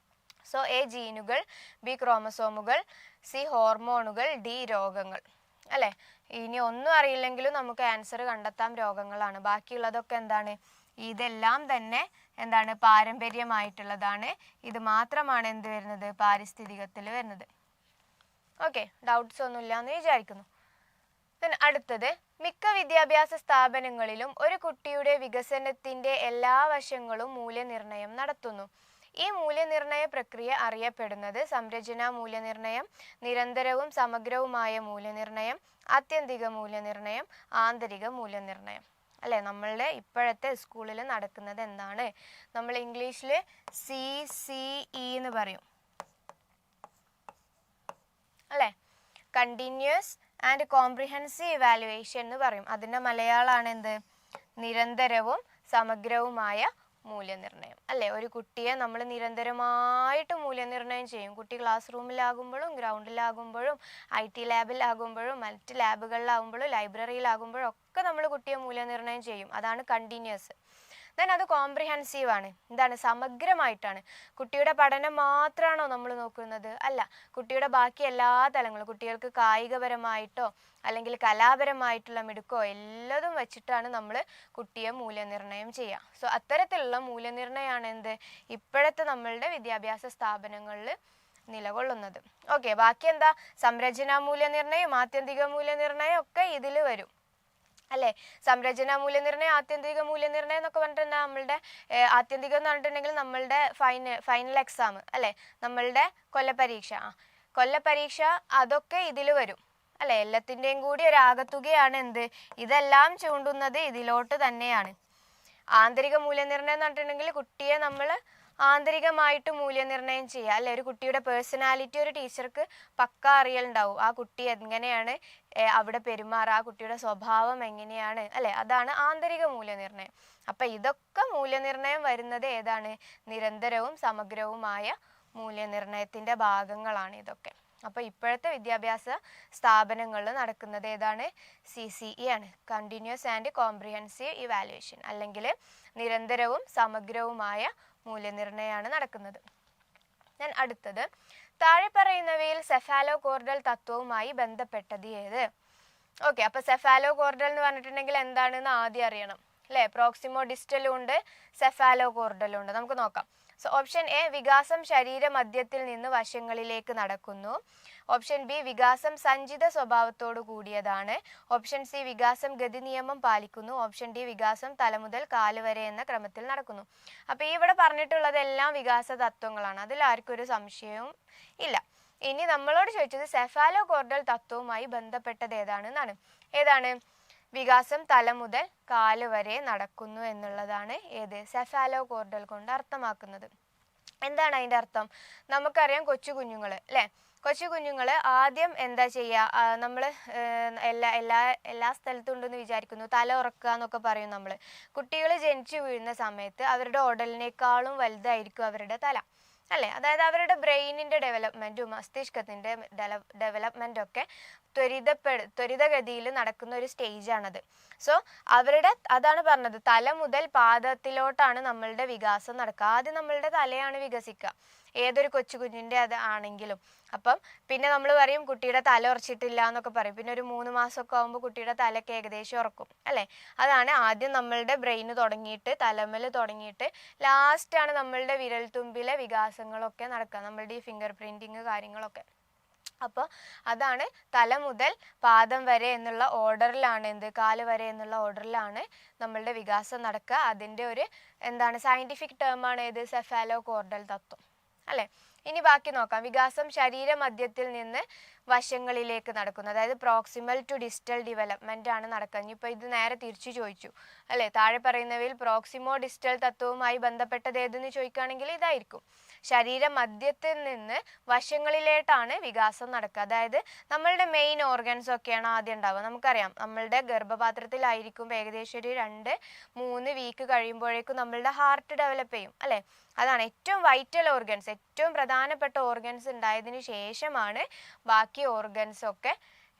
സോ എ ജീനുകൾ, ബി ക്രോമസോമുകൾ, സി ഹോർമോണുകൾ, ഡി രോഗങ്ങൾ അല്ലേ. ഇനി ഒന്നും അറിയില്ലെങ്കിലും നമുക്ക് ആൻസർ കണ്ടെത്താം, രോഗങ്ങളാണ്. ബാക്കിയുള്ളതൊക്കെ എന്താണ്, ഇതെല്ലാം തന്നെ എന്താണ് പാരമ്പര്യമായിട്ടുള്ളതാണ്. ഇത് മാത്രമാണ് എന്ത് വരുന്നത്, പാരിസ്ഥിതികത്തിൽ വരുന്നത്. ഓക്കെ, ഡൗട്ട്സ് ഒന്നുമില്ല എന്ന് വിചാരിക്കുന്നു. അടുത്തത്, മിക്ക വിദ്യാഭ്യാസ സ്ഥാപനങ്ങളിലും ഒരു കുട്ടിയുടെ വികസനത്തിന്റെ എല്ലാ വശങ്ങളും മൂല്യനിർണ്ണയം നടത്തുന്നു. ഈ മൂല്യനിർണ്ണയ പ്രക്രിയ അറിയപ്പെടുന്നത് സംരചനാ മൂല്യനിർണ്ണയം, നിരന്തരവും സമഗ്രവുമായ മൂല്യനിർണ്ണയം, ആത്യന്തിക മൂല്യനിർണ്ണയം, ആന്തരിക മൂല്യനിർണ്ണയം അല്ലേ. നമ്മളുടെ ഇപ്പോഴത്തെ സ്കൂളിൽ നടക്കുന്നത് എന്താണ്, നമ്മൾ ഇംഗ്ലീഷിൽ CCE എന്ന് പറയും അല്ലേ, കണ്ടിന്യൂസ് ആൻഡ് കോംപ്രിഹെൻസീവ് ഇവാലുവേഷൻ എന്ന് പറയും. അതിൻ്റെ മലയാളമാണ് എന്ത്, നിരന്തരവും സമഗ്രവുമായ മൂല്യനിർണ്ണയം അല്ലേ. ഒരു കുട്ടിയെ നമ്മൾ നിരന്തരമായിട്ട് മൂല്യനിർണ്ണയം ചെയ്യും. കുട്ടി ക്ലാസ് റൂമിലാകുമ്പോഴും ഗ്രൗണ്ടിലാകുമ്പോഴും IT ലാബിലാകുമ്പോഴും മറ്റ് ലാബുകളിലാകുമ്പോഴും ലൈബ്രറിയിലാകുമ്പോഴും ഒക്കെ നമ്മൾ കുട്ടിയെ മൂല്യനിർണ്ണയം ചെയ്യും. അതാണ് കണ്ടിന്യൂസ്. ദെൻ അത് കോംപ്രിഹെൻസീവ് ആണ്, എന്താണ്, സമഗ്രമായിട്ടാണ്. കുട്ടിയുടെ പഠനം മാത്രമാണോ നമ്മൾ നോക്കുന്നത്, അല്ല. കുട്ടിയുടെ ബാക്കി എല്ലാ തലങ്ങളും, കുട്ടികൾക്ക് കായികപരമായിട്ടോ അല്ലെങ്കിൽ കലാപരമായിട്ടുള്ള മിടുക്കോ എല്ലാതും വെച്ചിട്ടാണ് നമ്മൾ കുട്ടിയെ മൂല്യനിർണ്ണയം ചെയ്യുക. സോ അത്തരത്തിലുള്ള മൂല്യനിർണ്ണയമാണ് എന്ത്, ഇപ്പോഴത്തെ നമ്മളുടെ വിദ്യാഭ്യാസ സ്ഥാപനങ്ങളിൽ നിലകൊള്ളുന്നത്. ഓക്കെ, ബാക്കി എന്താ, സംരചനാ മൂല്യനിർണ്ണയം, ആത്യന്തിക മൂല്യനിർണ്ണയം ഒക്കെ ഇതിൽ വരും അല്ലേ. സംരചനാ മൂല്യനിർണ്ണയം, ആത്യന്തിക മൂല്യനിർണ്ണയം എന്നൊക്കെ പറഞ്ഞിട്ട് നമ്മളുടെ ആത്യന്തികം എന്ന് പറഞ്ഞിട്ടുണ്ടെങ്കിൽ നമ്മളുടെ ഫൈനൽ എക്സാം അല്ലേ, നമ്മളുടെ കൊല്ലപരീക്ഷ അതൊക്കെ ഇതിൽ വരും അല്ലേ. എല്ലാത്തിൻ്റെയും കൂടി ഒരു ആകത്തുകയാണ് എന്ത്, ഇതെല്ലാം ചൂണ്ടുന്നത് ഇതിലോട്ട് തന്നെയാണ്. ആന്തരിക മൂല്യനിർണ്ണയം എന്ന് പറഞ്ഞിട്ടുണ്ടെങ്കിൽ കുട്ടിയെ നമ്മൾ ആന്തരികമായിട്ട് മൂല്യനിർണ്ണയം ചെയ്യുക അല്ലെ. ഒരു കുട്ടിയുടെ പേഴ്സണാലിറ്റി ഒരു ടീച്ചർക്ക് പക്ക അറിയലുണ്ടാവും. ആ കുട്ടി എങ്ങനെയാണ് അവിടെ പെരുമാറുക, ആ കുട്ടിയുടെ സ്വഭാവം എങ്ങനെയാണ് അല്ലെ, അതാണ് ആന്തരിക മൂല്യനിർണ്ണയം. അപ്പൊ ഇതൊക്കെ മൂല്യനിർണ്ണയം വരുന്നത് ഏതാണ്? നിരന്തരവും സമഗ്രവുമായ മൂല്യനിർണ്ണയത്തിന്റെ ഭാഗങ്ങളാണ് ഇതൊക്കെ. അപ്പോൾ ഇപ്പോഴത്തെ വിദ്യാഭ്യാസ സ്ഥാപനങ്ങളിൽ നടക്കുന്നത് ഏതാണ്? CCE ആണ്, കണ്ടിന്യൂസ് ആൻഡ് കോംപ്രിഹെൻസീവ് ഇവാലുവേഷൻ, അല്ലെങ്കിൽ നിരന്തരവും സമഗ്രവുമായ മൂല്യനിർണ്ണയമാണ് നടക്കുന്നത്. ഞാൻ അടുത്തത്, താഴെ പറയുന്നവയിൽ സെഫാലോകോർഡൽ തത്വവുമായി ബന്ധപ്പെട്ടത് ഏത്? ഓക്കെ, അപ്പൊ സെഫാലോകോർഡൽ എന്ന് പറഞ്ഞിട്ടുണ്ടെങ്കിൽ എന്താണെന്ന് ആദ്യം അറിയണം അല്ലെ. പ്രോക്സിമോ ഡിസ്റ്റലും ഉണ്ട്, സെഫാലോകോർഡലും ഉണ്ട്. നമുക്ക് നോക്കാം. സോ ഓപ്ഷൻ എ, വികാസം ശരീരമധ്യത്തിൽ നിന്ന് വശങ്ങളിലേക്ക് നടക്കുന്നു. ഓപ്ഷൻ ബി, വികാസം സഞ്ചിത സ്വഭാവത്തോടു കൂടിയതാണ്. ഓപ്ഷൻ സി, വികാസം ഗതി നിയമം പാലിക്കുന്നു. ഓപ്ഷൻ ഡി, വികാസം തല മുതൽ കാല് വരെ എന്ന ക്രമത്തിൽ നടക്കുന്നു. അപ്പൊ ഇവിടെ പറഞ്ഞിട്ടുള്ളതെല്ലാം വികാസ തത്വങ്ങളാണ്, അതിൽ ആർക്കും ഒരു സംശയവും ഇല്ല. ഇനി നമ്മളോട് ചോദിച്ചത് സെഫാലോകോർഡൽ തത്വവുമായി ബന്ധപ്പെട്ടത് ഏതാണെന്നാണ്. ഏതാണ്? വികാസം തല മുതൽ കാല് വരെ നടക്കുന്നു എന്നുള്ളതാണ് ഏത്? സെഫാലോകോർഡൽ കൊണ്ട് അർത്ഥമാക്കുന്നത്. എന്താണ് അതിന്റെ അർത്ഥം? നമുക്കറിയാം, കൊച്ചു കുഞ്ഞുങ്ങള് അല്ലെ, കൊച്ചു കുഞ്ഞുങ്ങള് ആദ്യം എന്താ ചെയ്യുക? നമ്മള് എല്ലാ സ്ഥലത്തും ഉണ്ടെന്ന് വിചാരിക്കുന്നു, തല ഉറക്കുക എന്നൊക്കെ പറയും നമ്മള്. കുട്ടികൾ ജനിച്ചു വീഴുന്ന സമയത്ത് അവരുടെ ഉടലിനേക്കാളും വലുതായിരിക്കും അവരുടെ തല അല്ലെ. അതായത് അവരുടെ ബ്രെയിനിന്റെ ഡെവലപ്മെന്റും മസ്തിഷ്കത്തിന്റെ ഡെവലപ്മെന്റും ഒക്കെ ത്വരിതഗതിയിൽ നടക്കുന്ന ഒരു സ്റ്റേജാണത്. സോ അതാണ് പറഞ്ഞത്, തല മുതൽ പാദത്തിലോട്ടാണ് നമ്മളുടെ വികാസം നടക്കുക. ആദ്യം നമ്മളുടെ തലയാണ് വികസിക്കുക, ഏതൊരു കൊച്ചു കുഞ്ഞിന്റെ അത് ആണെങ്കിലും. അപ്പം പിന്നെ നമ്മൾ പറയും കുട്ടിയുടെ തല ഉറച്ചിട്ടില്ല എന്നൊക്കെ പറയും. പിന്നെ ഒരു 3 മാസമൊക്കെ ആകുമ്പോൾ കുട്ടിയുടെ തലയൊക്കെ ഏകദേശം ഉറക്കും അല്ലെ. അതാണ് ആദ്യം നമ്മളുടെ ബ്രെയിന് തുടങ്ങിയിട്ട്, തലമേല് തുടങ്ങിയിട്ട് ലാസ്റ്റാണ് നമ്മളുടെ വിരൽത്തുമ്പിലെ വികാസങ്ങളൊക്കെ നടക്കുക, നമ്മളുടെ ഈ ഫിംഗർ പ്രിന്റിങ് കാര്യങ്ങളൊക്കെ. അപ്പോൾ അതാണ് തല മുതൽ പാദം വരെ എന്നുള്ള ഓർഡറിലാണ്, കാല് വരെ എന്നുള്ള ഓർഡറിലാണ് നമ്മളുടെ വികാസം നടക്കുക. അതിൻ്റെ ഒരു സയന്റിഫിക് ടേമാണ് ഏത്? സെഫാലോകോർഡൽ തത്വം അല്ലെ. ഇനി ബാക്കി നോക്കാം. വികാസം ശരീരമധ്യത്തിൽ നിന്ന് വശങ്ങളിലേക്ക് നടക്കുന്നു, അതായത് പ്രോക്സിമൽ ടു ഡിസ്റ്റൽ ഡെവലപ്മെന്റ് ആണ് നടക്കുക. ഇനിയിപ്പോൾ ഇത് നേരെ തിരിച്ചു ചോദിച്ചു അല്ലെ, താഴെ പറയുന്നവയിൽ പ്രോക്സിമോ ഡിസ്റ്റൽ തത്വവുമായി ബന്ധപ്പെട്ടത് ഏതെന്ന് ചോദിക്കുകയാണെങ്കിൽ ഇതായിരിക്കും. ശരീരമധ്യത്തിൽ നിന്ന് വശങ്ങളിലേട്ടാണ് വികാസം നടക്കുക. അതായത് നമ്മളുടെ മെയിൻ ഓർഗൻസ് ഒക്കെയാണ് ആദ്യം ഉണ്ടാവുക. നമുക്കറിയാം, നമ്മളുടെ ഗർഭപാത്രത്തിലായിരിക്കും ഏകദേശം ഒരു 2-3 വീക്ക് കഴിയുമ്പോഴേക്കും നമ്മളുടെ ഹാർട്ട് ഡെവലപ്പ് ചെയ്യും അല്ലെ. അതാണ് ഏറ്റവും വൈറ്റൽ ഓർഗൻസ്, ഏറ്റവും പ്രധാനപ്പെട്ട ഓർഗൻസ് ഉണ്ടായതിനു ശേഷമാണ് ബാക്കി ഓർഗൻസ് ഒക്കെ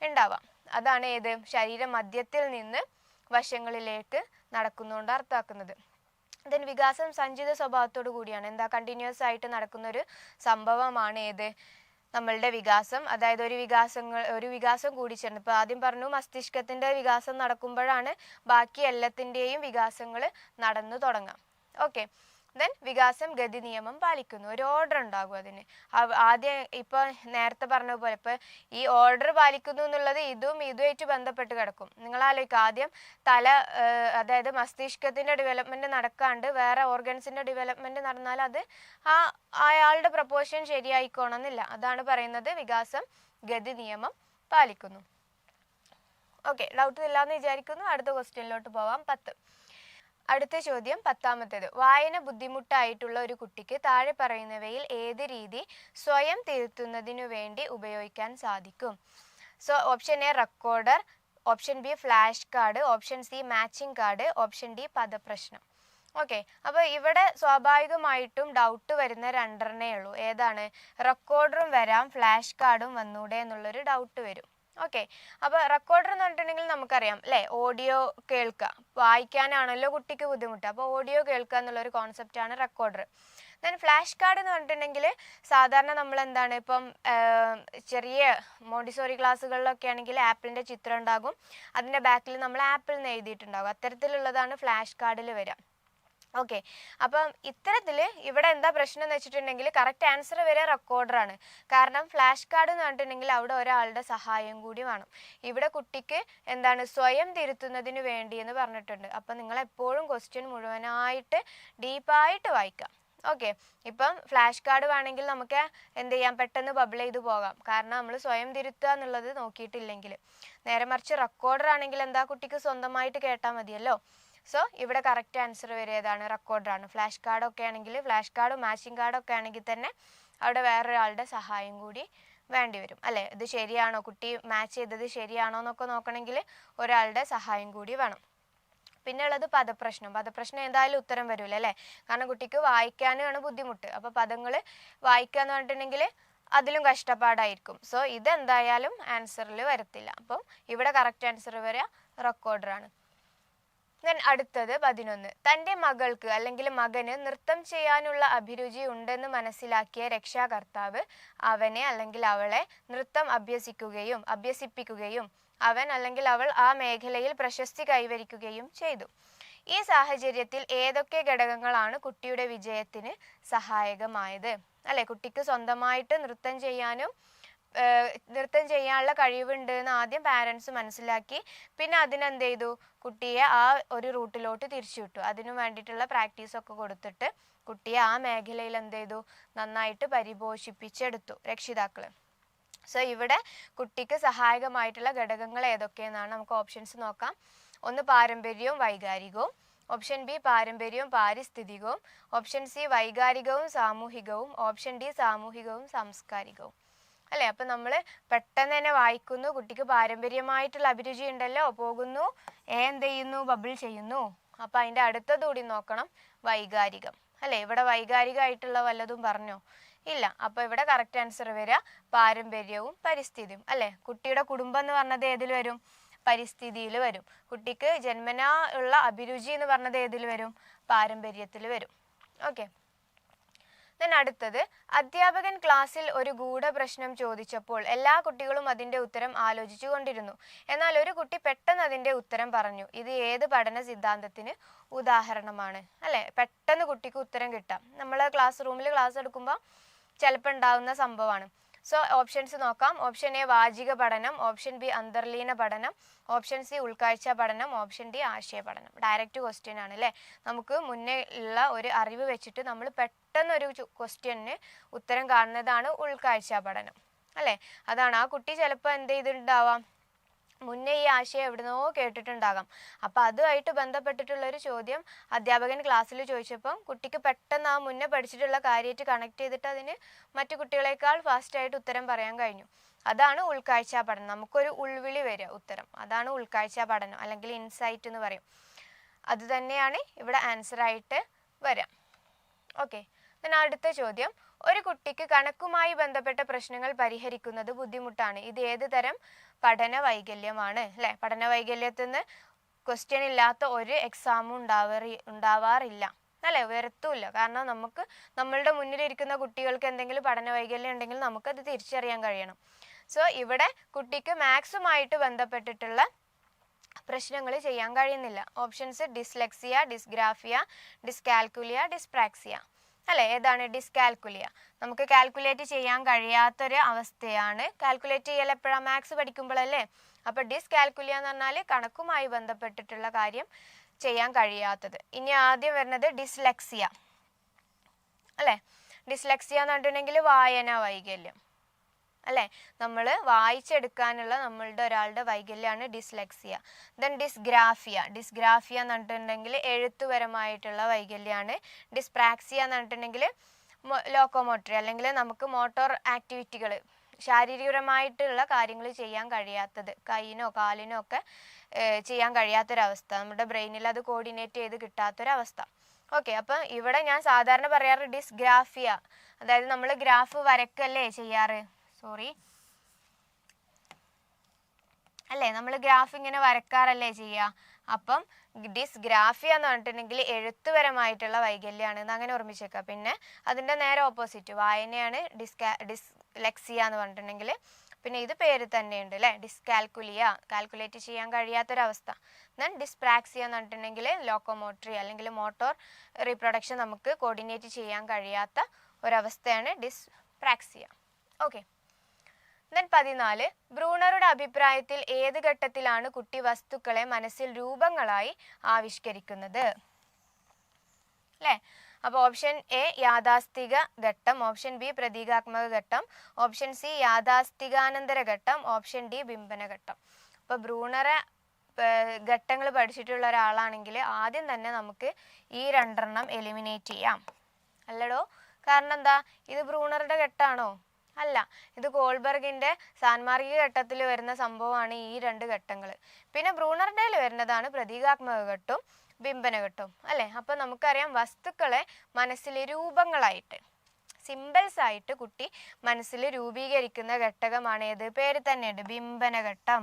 ഉണ്ടാവാം. അതാണ് ഏത്? ശരീരമധ്യത്തിൽ നിന്ന് വശങ്ങളിലേക്ക് നടക്കുന്നതുകൊണ്ട് അർത്ഥമാക്കുന്നത്. ദെൻ വികാസം സഞ്ചിത സ്വഭാവത്തോടു കൂടിയാണ്, കണ്ടിന്യൂസ് ആയിട്ട് നടക്കുന്ന ഒരു സംഭവമാണ് ഏത്? നമ്മളുടെ വികാസം. അതായത് ഒരു വികാസം കൂടിച്ചേർന്ന്, ഇപ്പൊ ആദ്യം പറഞ്ഞു മസ്തിഷ്കത്തിന്റെ വികാസം നടക്കുമ്പോഴാണ് ബാക്കി എല്ലാത്തിൻ്റെയും വികാസങ്ങൾ നടന്നു തുടങ്ങാം. ഓക്കെ, ദെൻ വികാസം ഗതി നിയമം പാലിക്കുന്നു, ഒരു ഓർഡർ ഉണ്ടാകും അതിന്. ആദ്യം ഇപ്പൊ നേരത്തെ പറഞ്ഞ പോലെ ഇപ്പൊ ഈ ഓർഡർ പാലിക്കുന്നു എന്നുള്ളത് ഇതുമായിട്ട് ബന്ധപ്പെട്ട് കിടക്കും. നിങ്ങൾ ആലോചിക്കുക, ആദ്യം അതായത് മസ്തിഷ്കത്തിന്റെ ഡെവലപ്മെന്റ് നടക്കാണ്ട് വേറെ ഓർഗൻസിന്റെ ഡെവലപ്മെന്റ് നടന്നാൽ അത് അയാളുടെ പ്രപ്പോർഷൻ ശരിയായിക്കോണമെന്നില്ല. അതാണ് പറയുന്നത് വികാസം ഗതി നിയമം പാലിക്കുന്നു. ഓക്കെ, ഡൗട്ട് ഇല്ലാന്ന് വിചാരിക്കുന്നു. അടുത്ത ക്വസ്റ്റ്യനിലോട്ട് പോവാം. 10. അടുത്ത ചോദ്യം 10ാമത്തേത്. വായന ബുദ്ധിമുട്ടായിട്ടുള്ള ഒരു കുട്ടിക്ക് താഴെ പറയുന്നവയിൽ ഏത് രീതി സ്വയം തിരുത്തുന്നതിനു വേണ്ടി ഉപയോഗിക്കാൻ സാധിക്കും? So option A recorder, option B flash card, option C matching card, option D പദപ്രശ്നം. ഓക്കെ, അപ്പോൾ ഇവിടെ സ്വാഭാവികമായിട്ടും ഡൗട്ട് വരുന്ന 2 ഉള്ളൂ. ഏതാണ്? റെക്കോർഡറും വരാം, ഫ്ലാഷ് കാർഡും വന്നൂടെ എന്നുള്ളൊരു ഡൗട്ട് വരും. ഓക്കെ, അപ്പോൾ റെക്കോർഡർ എന്ന് പറഞ്ഞിട്ടുണ്ടെങ്കിൽ നമുക്കറിയാം അല്ലേ, ഓഡിയോ കേൾക്കുക. വായിക്കാനാണല്ലോ കുട്ടിക്ക് ബുദ്ധിമുട്ട്, അപ്പോൾ ഓഡിയോ കേൾക്കുക എന്നുള്ളൊരു കോൺസെപ്റ്റാണ് റെക്കോർഡർ. ദെൻ ഫ്ലാഷ് കാർഡ് എന്ന് പറഞ്ഞിട്ടുണ്ടെങ്കിൽ സാധാരണ നമ്മൾ ഇപ്പം ചെറിയ മോണ്ടിസോറി ക്ലാസ്സുകളിലൊക്കെ ആണെങ്കിൽ ആപ്പിളിൻ്റെ ചിത്രം ഉണ്ടാകും, അതിൻ്റെ ബാക്കിൽ നമ്മൾ ആപ്പിൾ എന്ന് എഴുതിയിട്ടുണ്ടാകും. അത്തരത്തിലുള്ളതാണ് ഫ്ലാഷ് കാർഡിൽ വരിക. ഓക്കെ, അപ്പം ഇത്തരത്തിൽ ഇവിടെ എന്താ പ്രശ്നം എന്ന് വെച്ചിട്ടുണ്ടെങ്കിൽ കറക്റ്റ് ആൻസർ വരെ റെക്കോർഡറാണ്. കാരണം ഫ്ലാഷ് കാർഡ് എന്ന് പറഞ്ഞിട്ടുണ്ടെങ്കിൽ അവിടെ ഒരാളുടെ സഹായം കൂടി വേണം. ഇവിടെ കുട്ടിക്ക് സ്വയം തിരുത്തുന്നതിന് വേണ്ടി എന്ന് പറഞ്ഞിട്ടുണ്ട്. അപ്പം നിങ്ങൾ എപ്പോഴും ക്വസ്റ്റ്യൻ മുഴുവനായിട്ട് ഡീപ്പായിട്ട് വായിക്കാം. ഓക്കെ, ഇപ്പം ഫ്ലാഷ് കാർഡ് വേണമെങ്കിൽ നമുക്ക് എന്ത് ചെയ്യാം, പെട്ടെന്ന് ബബിൾ ചെയ്ത് പോകാം, കാരണം നമ്മൾ സ്വയം തിരുത്തുക എന്നുള്ളത് നോക്കിയിട്ടില്ലെങ്കിൽ. നേരെ മറിച്ച് റെക്കോർഡർ ആണെങ്കിൽ കുട്ടിക്ക് സ്വന്തമായിട്ട് കേട്ടാൽ മതിയല്ലോ. സോ ഇവിടെ കറക്റ്റ് ആൻസർ വരെ ഏതാണ്? റെക്കോർഡറാണ്. ഫ്ലാഷ് കാർഡൊക്കെ ആണെങ്കിൽ, ഫ്ലാഷ് കാർഡും മാച്ചിങ് കാർഡൊക്കെ ആണെങ്കിൽ തന്നെ അവിടെ വേറൊരാളുടെ സഹായം കൂടി വേണ്ടി വരും അല്ലേ. ഇത് ശരിയാണോ, കുട്ടി മാച്ച് ചെയ്തത് ശരിയാണോ എന്നൊക്കെ നോക്കണമെങ്കിൽ ഒരാളുടെ സഹായം കൂടി വേണം. പിന്നെ ഉള്ളത് പദപ്രശ്നം. പദപ്രശ്നം എന്തായാലും ഉത്തരം വരില്ല അല്ലേ, കാരണം കുട്ടിക്ക് വായിക്കാനാണ് ബുദ്ധിമുട്ട്. അപ്പോൾ പദങ്ങൾ വായിക്കുക എന്ന് പറഞ്ഞിട്ടുണ്ടെങ്കിൽ അതിലും കഷ്ടപ്പാടായിരിക്കും. സോ ഇതെന്തായാലും ആൻസറിൽ വരത്തില്ല. അപ്പം ഇവിടെ കറക്റ്റ് ആൻസർ വരിക റെക്കോർഡറാണ്. ദെൻ അടുത്തത് 11. തൻ്റെ മകൾക്ക് അല്ലെങ്കിൽ മകന് നൃത്തം ചെയ്യാനുള്ള അഭിരുചി ഉണ്ടെന്ന് മനസ്സിലാക്കിയ രക്ഷാകർത്താവ് അവനെ അല്ലെങ്കിൽ അവളെ നൃത്തം അഭ്യസിപ്പിക്കുകയും അവൻ അല്ലെങ്കിൽ അവൾ ആ മേഖലയിൽ പ്രശസ്തി കൈവരിക്കുകയും ചെയ്തു. ഈ സാഹചര്യത്തിൽ ഏതൊക്കെ ഘടകങ്ങളാണ് കുട്ടിയുടെ വിജയത്തിന് സഹായകമായത് അല്ലെ. കുട്ടിക്ക് സ്വന്തമായിട്ട് നൃത്തം ചെയ്യാനുള്ള കഴിവുണ്ട് എന്ന് ആദ്യം പാരൻസ് മനസ്സിലാക്കി, പിന്നെ അതിനെന്ത് ചെയ്തു, കുട്ടിയെ ആ ഒരു റൂട്ടിലോട്ട് തിരിച്ചുവിട്ടു. അതിനു വേണ്ടിയിട്ടുള്ള പ്രാക്ടീസൊക്കെ കൊടുത്തിട്ട് കുട്ടിയെ ആ മേഖലയിൽ എന്ത് ചെയ്തു, നന്നായിട്ട് പരിപോഷിപ്പിച്ചെടുത്തു രക്ഷിതാക്കൾ. സോ ഇവിടെ കുട്ടിക്ക് സഹായകമായിട്ടുള്ള ഘടകങ്ങൾ ഏതൊക്കെയെന്നാണ് നമുക്ക് ഓപ്ഷൻസ് നോക്കാം. ഒന്ന് പാരമ്പര്യവും വൈകാരികവും, ഓപ്ഷൻ ബി പാരമ്പര്യവും പാരിസ്ഥിതികവും, ഓപ്ഷൻ സി വൈകാരികവും സാമൂഹികവും, ഓപ്ഷൻ ഡി സാമൂഹികവും സാംസ്കാരികവും അല്ലേ. അപ്പം നമ്മൾ പെട്ടെന്ന് തന്നെ വായിക്കുന്നു, കുട്ടിക്ക് പാരമ്പര്യമായിട്ടുള്ള അഭിരുചി ഉണ്ടല്ലോ, പോകുന്നു, എന്ത് ചെയ്യുന്നു, ബബിൾ ചെയ്യുന്നു. അപ്പം അതിൻ്റെ അടുത്തതുകൂടി നോക്കണം, വൈകാരികം അല്ലേ. ഇവിടെ വൈകാരികമായിട്ടുള്ള വല്ലതും പറഞ്ഞോ, ഇല്ല. അപ്പോൾ ഇവിടെ കറക്റ്റ് ആൻസർ വരിക പാരമ്പര്യവും പരിസ്ഥിതിയും അല്ലേ. കുട്ടിയുടെ കുടുംബം എന്ന് പറഞ്ഞത് ഏതിൽ വരും, പരിസ്ഥിതിയിൽ വരും. കുട്ടിക്ക് ജന്മനാ ഉള്ള അഭിരുചി എന്ന് പറഞ്ഞത് ഏതിൽ വരും, പാരമ്പര്യത്തിൽ വരും. ഓക്കെ. ദെൻ അടുത്തത്, അധ്യാപകൻ ക്ലാസ്സിൽ ഒരു ഗൂഢപ്രശ്നം ചോദിച്ചപ്പോൾ എല്ലാ കുട്ടികളും അതിൻ്റെ ഉത്തരം ആലോചിച്ചു കൊണ്ടിരുന്നു. എന്നാൽ ഒരു കുട്ടി പെട്ടെന്ന് അതിൻ്റെ ഉത്തരം പറഞ്ഞു. ഇത് ഏത് പഠന സിദ്ധാന്തത്തിന് ഉദാഹരണമാണ് അല്ലേ. പെട്ടെന്ന് കുട്ടിക്ക് ഉത്തരം കിട്ടാം. നമ്മൾ ക്ലാസ് റൂമിൽ ക്ലാസ് എടുക്കുമ്പോൾ ചിലപ്പോൾ ഉണ്ടാകുന്ന സംഭവമാണ്. സോ ഓപ്ഷൻസ് നോക്കാം. ഓപ്ഷൻ എ വാചിക പഠനം, ഓപ്ഷൻ ബി അന്തർലീന പഠനം, ഓപ്ഷൻ സി ഉൾക്കാഴ്ച പഠനം, ഓപ്ഷൻ ഡി ആശയ പഠനം. ഡയറക്റ്റ് ക്വസ്റ്റ്യൻ ആണ് അല്ലേ. നമുക്ക് മുന്നേ ഉള്ള ഒരു അറിവ് വെച്ചിട്ട് നമ്മൾ പെട്ടെന്ന് ഒരു ക്വസ്റ്റ്യന് ഉത്തരം കാണുന്നതാണ് ഉൾക്കാഴ്ച പഠനം അല്ലേ. അതാണ് ആ കുട്ടി ചിലപ്പോൾ എന്ത് ചെയ്തിട്ടുണ്ടാവാം, മുന്നേ ഈ ആശയം എവിടുന്നോ കേട്ടിട്ടുണ്ടാകാം. അപ്പം അതുമായിട്ട് ബന്ധപ്പെട്ടിട്ടുള്ളൊരു ചോദ്യം അധ്യാപകൻ ക്ലാസ്സിൽ ചോദിച്ചപ്പം കുട്ടിക്ക് പെട്ടെന്ന് ആ മുന്നേ പഠിച്ചിട്ടുള്ള കാര്യമായിട്ട് കണക്ട് ചെയ്തിട്ട് അതിന് മറ്റു കുട്ടികളെക്കാൾ ഫാസ്റ്റായിട്ട് ഉത്തരം പറയാൻ കഴിഞ്ഞു. അതാണ് ഉൾക്കാഴ്ച പഠനം. നമുക്കൊരു ഉൾവിളി വരിക ഉത്തരം, അതാണ് ഉൾക്കാഴ്ച പഠനം അല്ലെങ്കിൽ ഇൻസൈറ്റ് എന്ന് പറയും. അത് തന്നെയാണ് ഇവിടെ ആൻസറായിട്ട് വരാം. ഓക്കെ. then അടുത്ത ചോദ്യം, ഒരു കുട്ടിക്ക് കണക്കുമായി ബന്ധപ്പെട്ട പ്രശ്നങ്ങൾ പരിഹരിക്കുന്നത് ബുദ്ധിമുട്ടാണ്. ഇത് ഏത് തരം പഠന വൈകല്യമാണ് അല്ലേ. പഠന വൈകല്യത്തിൽ നിന്ന് ക്വസ്റ്റ്യൻ ഇല്ലാത്ത ഒരു എക്സാമും ഉണ്ടാവാറില്ല അല്ലേ, വരത്തുമില്ല. കാരണം നമ്മളുടെ മുന്നിലിരിക്കുന്ന കുട്ടികൾക്ക് എന്തെങ്കിലും പഠന വൈകല്യം ഉണ്ടെങ്കിൽ നമുക്കത് തിരിച്ചറിയാൻ കഴിയണം. സോ ഇവിടെ കുട്ടിക്ക് മാത്സുമായിട്ട് ബന്ധപ്പെട്ടിട്ടുള്ള പ്രശ്നങ്ങൾ ചെയ്യാൻ കഴിയുന്നില്ല. Options dyslexia, dysgraphia, dyscalculia, dyspraxia അല്ലേ. ഏതാണ് ഡിസ്കാൽക്കുലിയ? നമുക്ക് കാൽക്കുലേറ്റ് ചെയ്യാൻ കഴിയാത്തൊരു അവസ്ഥയാണ്. കാൽക്കുലേറ്റ് ചെയ്യൽ എപ്പോഴാണ്, മാത്സ് പഠിക്കുമ്പോഴല്ലേ. അപ്പോൾ ഡിസ്കാൽക്കുലിയ എന്ന് പറഞ്ഞാൽ കണക്കുമായി ബന്ധപ്പെട്ടിട്ടുള്ള കാര്യം ചെയ്യാൻ കഴിയാത്തത്. ഇനി ആദ്യം വരുന്നത് ഡിസ്ലെക്സിയ അല്ലേ. ഡിസ്ലെക്സിയ എന്ന് പറഞ്ഞിട്ടുണ്ടെങ്കിൽ വായന വൈകല്യം അല്ലേ. നമ്മൾ വായിച്ചെടുക്കാനുള്ള നമ്മളുടെ ഒരാളുടെ വൈകല്യമാണ് ഡിസ്ലെക്സിയ. ദെൻ ഡിസ്ഗ്രാഫിയ എന്ന് പറഞ്ഞിട്ടുണ്ടെങ്കിൽ എഴുത്തുപരമായിട്ടുള്ള വൈകല്യമാണ്. ഡിസ്പ്രാക്സിയ എന്ന് പറഞ്ഞിട്ടുണ്ടെങ്കിൽ ലോക്കോമോട്ടറി അല്ലെങ്കിൽ നമുക്ക് മോട്ടോർ ആക്ടിവിറ്റികൾ, ശാരീരികപരമായിട്ടുള്ള കാര്യങ്ങൾ ചെയ്യാൻ കഴിയാത്തത്, കൈയിനോ കാലിനോ ഒക്കെ ചെയ്യാൻ കഴിയാത്തൊരവസ്ഥ, നമ്മുടെ ബ്രെയിനിൽ അത് കോർഡിനേറ്റ് ചെയ്ത് കിട്ടാത്തൊരവസ്ഥ. ഓക്കെ. അപ്പം ഇവിടെ ഞാൻ സാധാരണ പറയാറ് ഡിസ്ഗ്രാഫിയ, അതായത് നമ്മൾ ഗ്രാഫ് വരക്കല്ലേ ചെയ്യാറ്, അല്ലേ, നമ്മൾ ഗ്രാഫ് ഇങ്ങനെ വരക്കാറല്ലേ ചെയ്യുക. അപ്പം ഡിസ്ഗ്രാഫിയ എന്ന് പറഞ്ഞിട്ടുണ്ടെങ്കിൽ എഴുത്തുപരമായിട്ടുള്ള വൈകല്യമാണ്, അങ്ങനെ ഓർമ്മിച്ചേക്കുക. പിന്നെ അതിൻ്റെ നേരെ ഓപ്പോസിറ്റ് വായനയാണ് ഡിസ്ലെക്സിയ എന്ന് പറഞ്ഞിട്ടുണ്ടെങ്കിൽ. പിന്നെ ഇത് പേര് തന്നെയുണ്ട് അല്ലേ, ഡിസ്കാൽക്കുലിയ, കാൽക്കുലേറ്റ് ചെയ്യാൻ കഴിയാത്തൊരവസ്ഥ. ദെൻ ഡിസ്പ്രാക്സിയ എന്ന് പറഞ്ഞിട്ടുണ്ടെങ്കിൽ ലോക്കോമോട്ടറി അല്ലെങ്കിൽ മോട്ടോർ റീപ്രൊഡക്ഷൻ നമുക്ക് കോർഡിനേറ്റ് ചെയ്യാൻ കഴിയാത്ത ഒരവസ്ഥയാണ് ഡിസ്പ്രാക്സിയ. ഓക്കെ. ദെൻ 14, ബ്രൂണറുടെ അഭിപ്രായത്തിൽ ഏത് ഘട്ടത്തിലാണ് കുട്ടി വസ്തുക്കളെ മനസ്സിൽ രൂപങ്ങളായി ആവിഷ്കരിക്കുന്നത് അല്ലേ. അപ്പോൾ ഓപ്ഷൻ എ യാഥാസ്ഥിക ഘട്ടം, ഓപ്ഷൻ ബി പ്രതീകാത്മക ഘട്ടം, ഓപ്ഷൻ സി യാഥാസ്ഥികാനന്തര ഘട്ടം, ഓപ്ഷൻ ഡി ബിംബന ഘട്ടം. അപ്പോൾ ബ്രൂണറെ ഘട്ടങ്ങൾ പഠിച്ചിട്ടുള്ള ഒരാളാണെങ്കിൽ ആദ്യം തന്നെ നമുക്ക് ഈ രണ്ടെണ്ണം എലിമിനേറ്റ് ചെയ്യാം അല്ലടോ. കാരണം എന്താ, ഇത് ബ്രൂണറുടെ ഘട്ടമാണോ, അല്ല, ഇത് കോൾബർഗിന്റെ സാൻമാർഗിക ഘട്ടത്തിൽ വരുന്ന സംഭവമാണ് ഈ രണ്ട് ഘട്ടങ്ങൾ. പിന്നെ ബ്രൂണറുടേതിൽ വരുന്നതാണ് പ്രതീകാത്മക ഘട്ടവും ബിംബന ഘട്ടവും അല്ലേ. അപ്പൊ നമുക്കറിയാം വസ്തുക്കളെ മനസ്സിൽ രൂപങ്ങളായിട്ട്, സിമ്പിൾസ് ആയിട്ട് കുട്ടി മനസ്സിൽ രൂപീകരിക്കുന്ന ഘട്ടകമാണ് ഏത്? പേര് തന്നെയുണ്ട്, ബിംബന ഘട്ടം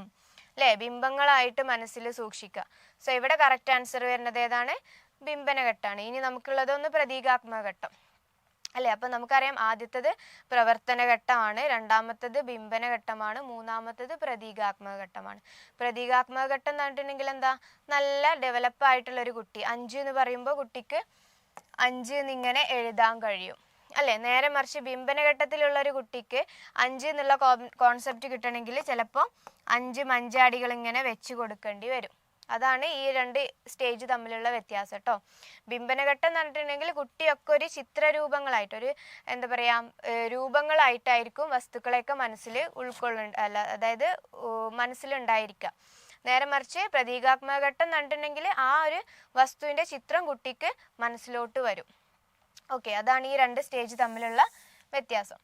അല്ലേ. ബിംബങ്ങളായിട്ട് മനസ്സിൽ സൂക്ഷിക്കുക. സോ ഇവിടെ കറക്റ്റ് ആൻസർ വരുന്നത് ഏതാണ്? ബിംബന ഘട്ടമാണ്. ഇനി നമുക്കുള്ളതൊന്ന് പ്രതീകാത്മക ഘട്ടം അല്ലേ. അപ്പൊ നമുക്കറിയാം ആദ്യത്തത് പ്രവർത്തന ഘട്ടമാണ്, രണ്ടാമത്തത് ബിംബന ഘട്ടമാണ്, മൂന്നാമത്തത് പ്രതീകാത്മക ഘട്ടമാണ്. പ്രതീകാത്മക ഘട്ടം എന്ന് പറഞ്ഞിട്ടുണ്ടെങ്കിൽ എന്താ? നല്ല ഡെവലപ്പ് ആയിട്ടുള്ള ഒരു കുട്ടി, 5 എന്ന് പറയുമ്പോൾ കുട്ടിക്ക് 5 എന്നിങ്ങനെ എഴുതാൻ കഴിയും അല്ലേ. നേരെ മറിച്ച് ബിംബന ഘട്ടത്തിലുള്ള ഒരു കുട്ടിക്ക് 5 എന്നുള്ള കോൺസെപ്റ്റ് കിട്ടണമെങ്കിൽ ചിലപ്പോൾ 5 മഞ്ചാടികൾ ഇങ്ങനെ വെച്ച് കൊടുക്കേണ്ടി വരും. അതാണ് ഈ രണ്ട് സ്റ്റേജ് തമ്മിലുള്ള വ്യത്യാസം കേട്ടോ. ബിംബനഘട്ടം എന്ന് പറഞ്ഞിട്ടുണ്ടെങ്കിൽ കുട്ടിയൊക്കെ ഒരു ചിത്രരൂപങ്ങളായിട്ട്, ഒരു എന്താ പറയാ രൂപങ്ങളായിട്ടായിരിക്കും വസ്തുക്കളെയൊക്കെ മനസ്സിൽ അതായത് മനസ്സിലുണ്ടായിരിക്കുക. നേരെ മറിച്ച് പ്രതീകാത്മക ഘട്ടം എന്ന് പറഞ്ഞിട്ടുണ്ടെങ്കിൽ ആ ഒരു വസ്തുവിന്റെ ചിത്രം കുട്ടിക്ക് മനസ്സിലോട്ട് വരും. ഓക്കെ, അതാണ് ഈ രണ്ട് സ്റ്റേജ് തമ്മിലുള്ള വ്യത്യാസം.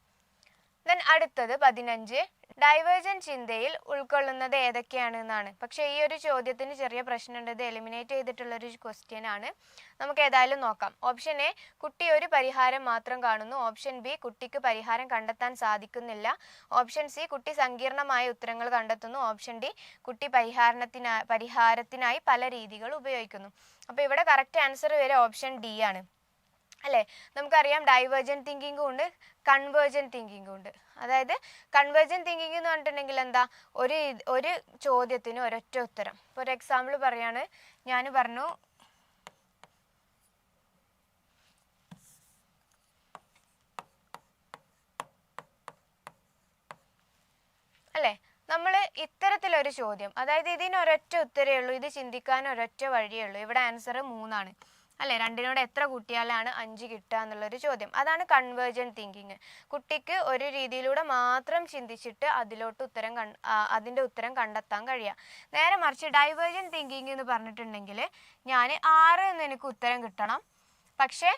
ദെൻ അടുത്തത് 15, ഡൈവേർജന്റ് ചിന്തയിൽ ഉൾക്കൊള്ളുന്നത് ഏതൊക്കെയാണ് എന്നാണ്. പക്ഷേ ഈ ഒരു ചോദ്യത്തിന് ചെറിയ പ്രശ്നമുണ്ട്, ഇത് എലിമിനേറ്റ് ചെയ്തിട്ടുള്ളൊരു ക്വസ്റ്റ്യൻ ആണ്. നമുക്ക് ഏതായാലും നോക്കാം. ഓപ്ഷൻ എ, കുട്ടി ഒരു പരിഹാരം മാത്രം കാണുന്നു. ഓപ്ഷൻ ബി, കുട്ടിക്ക് പരിഹാരം കണ്ടെത്താൻ സാധിക്കുന്നില്ല. ഓപ്ഷൻ സി, കുട്ടി സങ്കീർണമായ ഉത്തരങ്ങൾ കണ്ടെത്തുന്നു. ഓപ്ഷൻ ഡി, കുട്ടി പരിഹാരത്തിനായി പല രീതികൾ ഉപയോഗിക്കുന്നു. അപ്പോൾ ഇവിടെ കറക്റ്റ് ആൻസർ വരെ ഓപ്ഷൻ ഡി ആണ് അല്ലേ. നമുക്കറിയാം ഡൈവേർജന്റ് തിങ്കിങ്ങും ഉണ്ട്, കൺവേർജന്റ് തിങ്കിങ്ങും ഉണ്ട്. അതായത് കൺവേർജന്റ് തിങ്കിങ് എന്ന് പറഞ്ഞിട്ടുണ്ടെങ്കിൽ എന്താ? ഒരു ചോദ്യത്തിന് ഒരൊറ്റ ഉത്തരം. ഇപ്പോൾ ഒരു എക്സാമ്പിൾ പറയാണ്, ഞാൻ പറഞ്ഞു അല്ലേ, നമ്മൾ ഇത്തരത്തിലൊരു ചോദ്യം, അതായത് ഇതിന് ഒരൊറ്റ ഉത്തരേ ഉള്ളൂ, ഇത് ചിന്തിക്കാൻ ഒരൊറ്റ വഴിയേ ഉള്ളൂ. ഇവിടെ ആൻസർ 3 ആണ് അല്ലേ. 2നോട് എത്ര കൂട്ടിയാലാണ് 5 കിട്ടുക എന്നുള്ളൊരു ചോദ്യം. അതാണ് കൺവേർജന്റ് തിങ്കിങ്. കുട്ടിക്ക് ഒരു രീതിയിലൂടെ മാത്രം ചിന്തിച്ചിട്ട് അതിൻ്റെ ഉത്തരം കണ്ടെത്താൻ കഴിയുക. നേരെ മറിച്ച് ഡൈവേർജന്റ് തിങ്കിങ് എന്ന് പറഞ്ഞിട്ടുണ്ടെങ്കിൽ ഞാൻ 6 എന്ന് എനിക്ക് ഉത്തരം കിട്ടണം, പക്ഷേ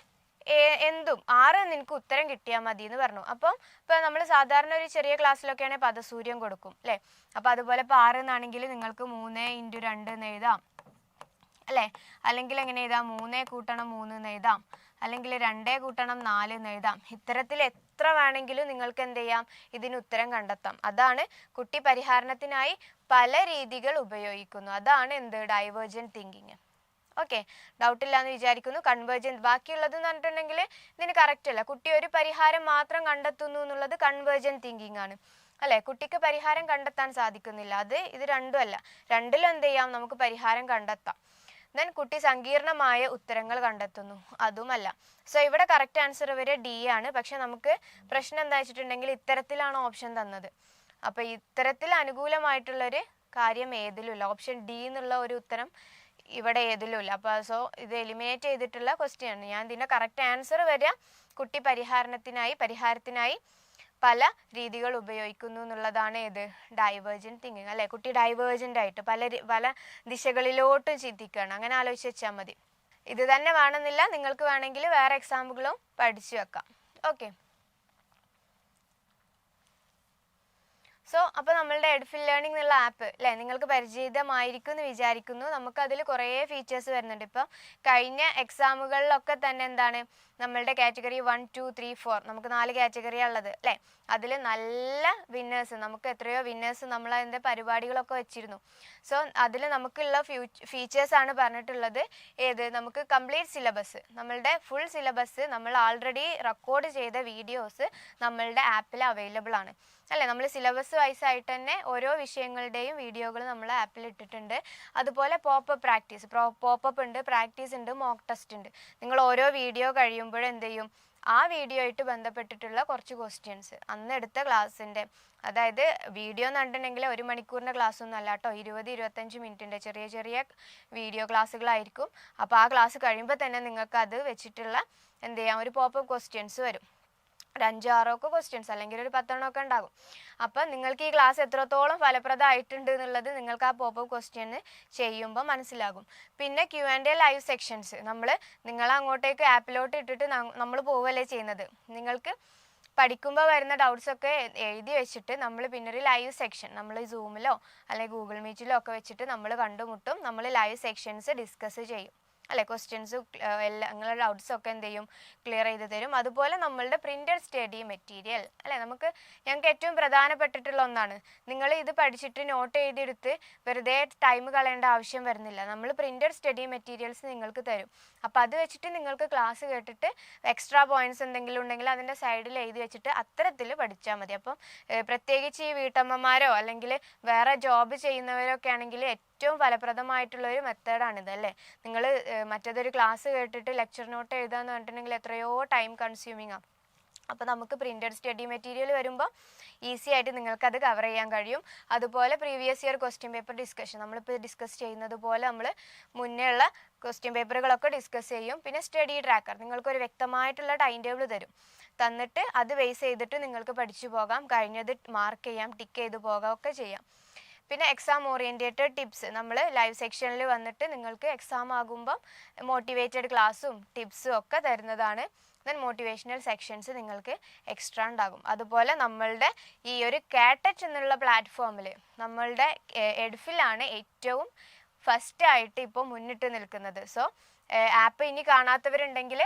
എന്തും 6 എന്ന് എനിക്ക് ഉത്തരം കിട്ടിയാൽ മതി എന്ന് പറഞ്ഞു. അപ്പം ഇപ്പോൾ നമ്മൾ സാധാരണ ഒരു ചെറിയ ക്ലാസ്സിലൊക്കെ ആണെങ്കിൽ പദസൂര്യം കൊടുക്കും അല്ലേ. അപ്പം അതുപോലെ ഇപ്പോൾ 6 എന്നാണെങ്കിൽ നിങ്ങൾക്ക് 3 × 2 എന്ന് എഴുതാം അല്ലേ. അല്ലെങ്കിൽ എങ്ങനെ എഴുതാം? 3 കൂട്ടണം 3 എന്ന് എഴുതാം, അല്ലെങ്കിൽ 2 കൂട്ടണം 4 എന്ന് എഴുതാം. ഇത്തരത്തിൽ എത്ര വേണമെങ്കിലും നിങ്ങൾക്ക് എന്ത് ചെയ്യാം? ഇതിന് ഉത്തരം കണ്ടെത്താം. അതാണ് കുട്ടി പരിഹാരത്തിനായി പല രീതികൾ ഉപയോഗിക്കുന്നു. അതാണ് എന്ത്? Divergent thinking. ഓക്കെ, ഡൗട്ട് ഇല്ലാന്ന് വിചാരിക്കുന്നു. കൺവേർജന്റ് ബാക്കിയുള്ളത് എന്ന് പറഞ്ഞിട്ടുണ്ടെങ്കിൽ ഇതിന് കറക്റ്റ് അല്ല. കുട്ടി ഒരു പരിഹാരം മാത്രം കണ്ടെത്തുന്നു എന്നുള്ളത് കൺവേർജന്റ് തിങ്കിങ് ആണ് അല്ലേ. കുട്ടിക്ക് പരിഹാരം കണ്ടെത്താൻ സാധിക്കുന്നില്ല, ഇത് രണ്ടും അല്ല. രണ്ടിലും എന്ത് ചെയ്യാം? നമുക്ക് പരിഹാരം കണ്ടെത്താം. ദെൻ കുട്ടി സങ്കീർണമായ ഉത്തരങ്ങൾ കണ്ടെത്തുന്നു, അതുമല്ല. സോ ഇവിടെ കറക്റ്റ് ആൻസർ വരെ ഡി ആണ്. പക്ഷെ നമുക്ക് പ്രശ്നം എന്താ വെച്ചിട്ടുണ്ടെങ്കിൽ ഇത്തരത്തിലാണ് ഓപ്ഷൻ തന്നത്. അപ്പൊ ഇത്തരത്തിൽ അനുകൂലമായിട്ടുള്ളൊരു കാര്യം ഏതിലുമില്ല. ഓപ്ഷൻ ഡി എന്നുള്ള ഒരു ഉത്തരം ഇവിടെ ഏതിലുമില്ല. അപ്പോൾ സോ ഇത് എലിമിനേറ്റ് ചെയ്തിട്ടുള്ള ക്വസ്റ്റ്യൻ ആണ്. ഞാൻ ഇതിൻ്റെ കറക്റ്റ് ആൻസർ വരിക കുട്ടി പരിഹാരത്തിനായി പല രീതികൾ ഉപയോഗിക്കുന്നു എന്നുള്ളതാണ് ഏത്? ഡൈവേർജന്റ് തിങ്കിങ് അല്ലേ. കുട്ടി ഡൈവേർജന്റ് ആയിട്ട് പല ദിശകളിലോട്ടും ചിന്തിക്കുകയാണ്. അങ്ങനെ ആലോചിച്ച് വെച്ചാൽ മതി. ഇത് തന്നെ വേണമെന്നില്ല, നിങ്ങൾക്ക് വേണമെങ്കിൽ വേറെ എക്സാമ്പിളും പഠിച്ചു വെക്കാം. ഓക്കെ, സോ അപ്പോൾ നമ്മളുടെ എഡ്ഫിൽ ലേണിംഗ് എന്നുള്ള ആപ്പ് അല്ലേ നിങ്ങൾക്ക് പരിചിതമായിരിക്കും എന്ന് വിചാരിക്കുന്നു. നമുക്കതിൽ കുറേ ഫീച്ചേഴ്സ് വരുന്നുണ്ട്. ഇപ്പം കഴിഞ്ഞ എക്സാമുകളിലൊക്കെ തന്നെ എന്താണ് നമ്മളുടെ കാറ്റഗറി 1, 2, 3, 4 നമുക്ക് 4 കാറ്റഗറിയാണ് ഉള്ളത് അല്ലേ. അതിൽ നല്ല വിന്നേഴ്സ്, നമുക്ക് എത്രയോ വിന്നേഴ്സ് നമ്മൾ അതിൻ്റെ പരിപാടികളൊക്കെ വെച്ചിരുന്നു. സോ അതിൽ നമുക്കുള്ള ഫീച്ചേഴ്സാണ് പറഞ്ഞിട്ടുള്ളത്. ഏത്? നമുക്ക് കംപ്ലീറ്റ് സിലബസ്, നമ്മളുടെ ഫുൾ സിലബസ് നമ്മൾ ആൾറെഡി റെക്കോർഡ് ചെയ്ത വീഡിയോസ് നമ്മളുടെ ആപ്പിൽ അവൈലബിൾ ആണ് അല്ലേ. നമ്മൾ സിലബസ് വൈസ് ആയിട്ട് തന്നെ ഓരോ വിഷയങ്ങളുടെയും വീഡിയോകൾ നമ്മൾ ആപ്പിൽ ഇട്ടിട്ടുണ്ട്. അതുപോലെ പോപ്പപ്പ് ഉണ്ട്, പ്രാക്ടീസ് ഉണ്ട്, മോക്ക് ടെസ്റ്റ് ഉണ്ട്. നിങ്ങൾ ഓരോ വീഡിയോ കഴിയുമ്പോഴും എന്ത് ചെയ്യും? ആ വീഡിയോ ആയിട്ട് ബന്ധപ്പെട്ടിട്ടുള്ള കുറച്ച് ക്വസ്റ്റ്യൻസ് അന്ന് എടുത്ത ക്ലാസ്സിൻ്റെ, അതായത് വീഡിയോ എന്ന് പറഞ്ഞിട്ടുണ്ടെങ്കിൽ 1 മണിക്കൂറിൻ്റെ ക്ലാസ് ഒന്നും അല്ല കേട്ടോ, 20-25 മിനിറ്റിൻ്റെ ചെറിയ ചെറിയ വീഡിയോ ക്ലാസ്സുകളായിരിക്കും. അപ്പോൾ ആ ക്ലാസ് കഴിയുമ്പോൾ തന്നെ നിങ്ങൾക്ക് അത് വെച്ചിട്ടുള്ള എന്ത് ചെയ്യാം? ഒരു പോപ്പപ്പ് ക്വസ്റ്റ്യൻസ് വരും. ഒരു 5-6 ക്വസ്റ്റ്യൻസ് അല്ലെങ്കിൽ ഒരു 10 ഒക്കെ ഉണ്ടാകും. അപ്പം നിങ്ങൾക്ക് ഈ ക്ലാസ് എത്രത്തോളം ഫലപ്രദമായിട്ടുണ്ട് എന്നുള്ളത് നിങ്ങൾക്ക് ആ പോപ്പപ്പ് ക്വസ്റ്റ്യൻ ചെയ്യുമ്പോൾ മനസ്സിലാകും. പിന്നെ Q&A ലൈവ് സെക്ഷൻസ് നിങ്ങൾ അങ്ങോട്ടേക്ക് ആപ്പിലോട്ട് ഇട്ടിട്ട് നമ്മൾ പോവുകയല്ലേ ചെയ്യുന്നത്. നിങ്ങൾക്ക് പഠിക്കുമ്പോൾ വരുന്ന ഡൗട്ട്സൊക്കെ എഴുതി വെച്ചിട്ട് നമ്മൾ പിന്നെ ഒരു ലൈവ് സെക്ഷൻ നമ്മൾ സൂമിലോ അല്ലെങ്കിൽ ഗൂഗിൾ മീറ്റിലോ ഒക്കെ വെച്ചിട്ട് നമ്മൾ കണ്ടുമുട്ടും. നമ്മൾ ലൈവ് സെക്ഷൻസ് ഡിസ്കസ് ചെയ്യും അല്ലെ. ക്വസ്റ്റ്യൻസ് എല്ലാം നിങ്ങളുടെ ഡൗട്ട്സൊക്കെ എന്ത് ചെയ്യും, ക്ലിയർ ചെയ്ത് തരും. അതുപോലെ നമ്മളുടെ പ്രിൻറ്റഡ് സ്റ്റഡി മെറ്റീരിയൽ അല്ലെ, ഞങ്ങൾക്ക് ഏറ്റവും പ്രധാനപ്പെട്ടിട്ടുള്ള ഒന്നാണ്. നിങ്ങൾ ഇത് പഠിച്ചിട്ട് നോട്ട് എഴുതിയെടുത്ത് വെറുതെ ടൈം കളയേണ്ട ആവശ്യം വരുന്നില്ല. നമ്മൾ പ്രിൻറ്റഡ് സ്റ്റഡി മെറ്റീരിയൽസ് നിങ്ങൾക്ക് തരും. അപ്പോൾ അത് വെച്ചിട്ട് നിങ്ങൾക്ക് ക്ലാസ് കേട്ടിട്ട് എക്സ്ട്രാ പോയിന്റ്സ് എന്തെങ്കിലും ഉണ്ടെങ്കിൽ അതിൻ്റെ സൈഡിൽ എഴുതി വെച്ചിട്ട് അത്തരത്തിൽ പഠിച്ചാൽ മതി. അപ്പം പ്രത്യേകിച്ച് ഈ വീട്ടമ്മമാരോ അല്ലെങ്കിൽ വേറെ ജോബ് ചെയ്യുന്നവരൊക്കെ ആണെങ്കിൽ ഏറ്റവും ഫലപ്രദമായിട്ടുള്ളൊരു മെത്തേഡാണിത് അല്ലേ. നിങ്ങൾ മറ്റേതൊരു ക്ലാസ് കേട്ടിട്ട് ലെക്ചർ നോട്ട് എഴുതാന്ന് പറഞ്ഞിട്ടുണ്ടെങ്കിൽ എത്രയോ ടൈം കൺസ്യൂമിംഗ് ആണ്. അപ്പോൾ നമുക്ക് പ്രിൻറ്റഡ് സ്റ്റഡി മെറ്റീരിയൽ വരുമ്പോൾ ഈസി ആയിട്ട് നിങ്ങൾക്കത് കവർ ചെയ്യാൻ കഴിയും. അതുപോലെ previous year question paper discussion നമ്മളിപ്പോൾ ഡിസ്കസ് ചെയ്യുന്നത് പോലെ നമ്മൾ മുന്നേ ഉള്ള ക്വസ്റ്റ്യൻ പേപ്പറുകളൊക്കെ ഡിസ്കസ് ചെയ്യും. പിന്നെ സ്റ്റഡി ട്രാക്കർ നിങ്ങൾക്കൊരു വ്യക്തമായിട്ടുള്ള ടൈം ടേബിൾ തന്നിട്ട് അത് ബേസ് ചെയ്തിട്ട് നിങ്ങൾക്ക് പഠിച്ചു പോകാം. കഴിഞ്ഞത് മാർക്ക് ചെയ്യാം, ടിക്ക് ചെയ്ത് പോകാം, ഒക്കെ ചെയ്യാം. പിന്നെ എക്സാം ഓറിയൻറ്റേറ്റഡ് ടിപ്സ് നമ്മൾ ലൈവ് സെക്ഷനിൽ വന്നിട്ട് നിങ്ങൾക്ക് എക്സാം ആകുമ്പം മോട്ടിവേറ്റഡ് ക്ലാസ്സും ടിപ്സും ഒക്കെ തരുന്നതാണ്. ദെൻ മോട്ടിവേഷണൽ സെക്ഷൻസ് നിങ്ങൾക്ക് എക്സ്ട്രാ ഉണ്ടാകും. അതുപോലെ നമ്മളുടെ ഈ ഒരു കാറ്റച്ച് എന്നുള്ള പ്ലാറ്റ്ഫോമിൽ നമ്മളുടെ എഡ്ഫിലാണ് ഏറ്റവും ഫസ്റ്റായിട്ട് ഇപ്പോൾ മുന്നിട്ട് നിൽക്കുന്നത്. സോ ആപ്പ് ഇനി കാണാത്തവരുണ്ടെങ്കിൽ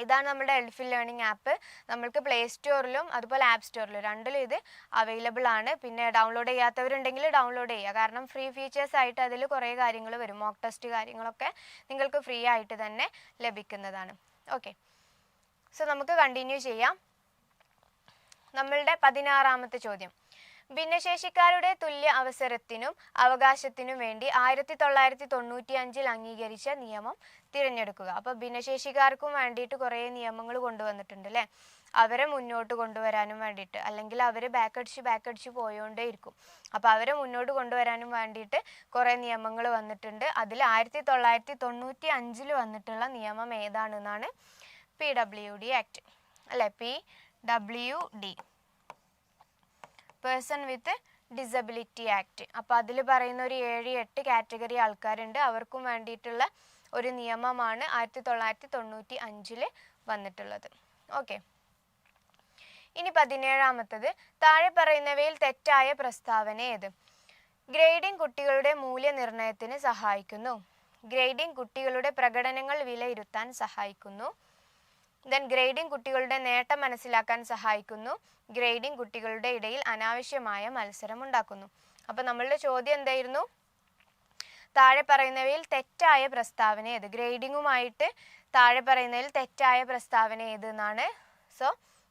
ഇതാണ് നമ്മുടെ എഡ്ഫിൽ ലേണിംഗ് ആപ്പ്. നമ്മൾക്ക് പ്ലേ സ്റ്റോറിലും അതുപോലെ ആപ്പ് സ്റ്റോറിലും രണ്ടിലും ഇത് അവൈലബിൾ ആണ്. പിന്നെ ഡൗൺലോഡ് ചെയ്യാത്തവരുണ്ടെങ്കിൽ ഡൗൺലോഡ് ചെയ്യുക. കാരണം ഫ്രീ ഫീച്ചേഴ്സ് ആയിട്ട് അതിൽ കുറേ കാര്യങ്ങൾ വരും. മോക്ക് ടെസ്റ്റ് കാര്യങ്ങളൊക്കെ നിങ്ങൾക്ക് ഫ്രീ ആയിട്ട് തന്നെ ലഭിക്കുന്നതാണ്. ഓക്കെ, സോ നമുക്ക് കണ്ടിന്യൂ ചെയ്യാം. നമ്മളുടെ 16ാമത്തെ ചോദ്യം, ഭിന്നശേഷിക്കാരുടെ തുല്യ അവസരത്തിനും അവകാശത്തിനും വേണ്ടി 1995 അംഗീകരിച്ച നിയമം തിരഞ്ഞെടുക്കുക. അപ്പോൾ ഭിന്നശേഷിക്കാർക്കും വേണ്ടിയിട്ട് കുറേ നിയമങ്ങൾ കൊണ്ടുവന്നിട്ടുണ്ട് അല്ലേ. അവരെ മുന്നോട്ട് കൊണ്ടുവരാനും വേണ്ടിയിട്ട്, അല്ലെങ്കിൽ അവർ ബാക്കടിച്ച് പോയോണ്ടേ ഇരിക്കും. അപ്പോൾ അവരെ മുന്നോട്ട് കൊണ്ടുവരാനും വേണ്ടിയിട്ട് കുറേ നിയമങ്ങൾ വന്നിട്ടുണ്ട്. അതിൽ 1995 വന്നിട്ടുള്ള നിയമം ഏതാണെന്നാണ് PWD ആക്ട് അല്ലേ. PWD person with disability act. അപ്പോൾ അതിൽ പറയുന്ന ഒരു 7-8 കാറ്റഗറി ആൾക്കാരുണ്ട്. അവർക്കും വേണ്ടിയിട്ടുള്ള ഒരു നിയമമാണ് 1995 വന്നിട്ടുള്ളത്. ഓക്കെ, ഇനി 17ാമത്തത്, താഴെ പറയുന്നവയിൽ തെറ്റായ പ്രസ്താവന ഏത്? ഗ്രേഡിംഗ് കുട്ടികളുടെ മൂല്യനിർണ്ണയത്തിന് സഹായിക്കുന്നു. ഗ്രേഡിംഗ് കുട്ടികളുടെ പ്രകടനങ്ങൾ വിലയിരുത്താൻ സഹായിക്കുന്നു. ദെൻ ഗ്രേഡിംഗ് കുട്ടികളുടെ നേട്ടം മനസ്സിലാക്കാൻ സഹായിക്കുന്നു. ഗ്രേഡിംഗ് കുട്ടികളുടെ ഇടയിൽ അനാവശ്യമായ മത്സരം ഉണ്ടാക്കുന്നു. അപ്പോൾ നമ്മളുടെ ചോദ്യം എന്തായിരുന്നു? താഴെ പറയുന്നവയിൽ തെറ്റായ പ്രസ്താവന ഏത്? ഗ്രേഡിങ്ങുമായിട്ട് താഴെ പറയുന്നതിൽ തെറ്റായ പ്രസ്താവന ഏത് എന്നാണ്. സോ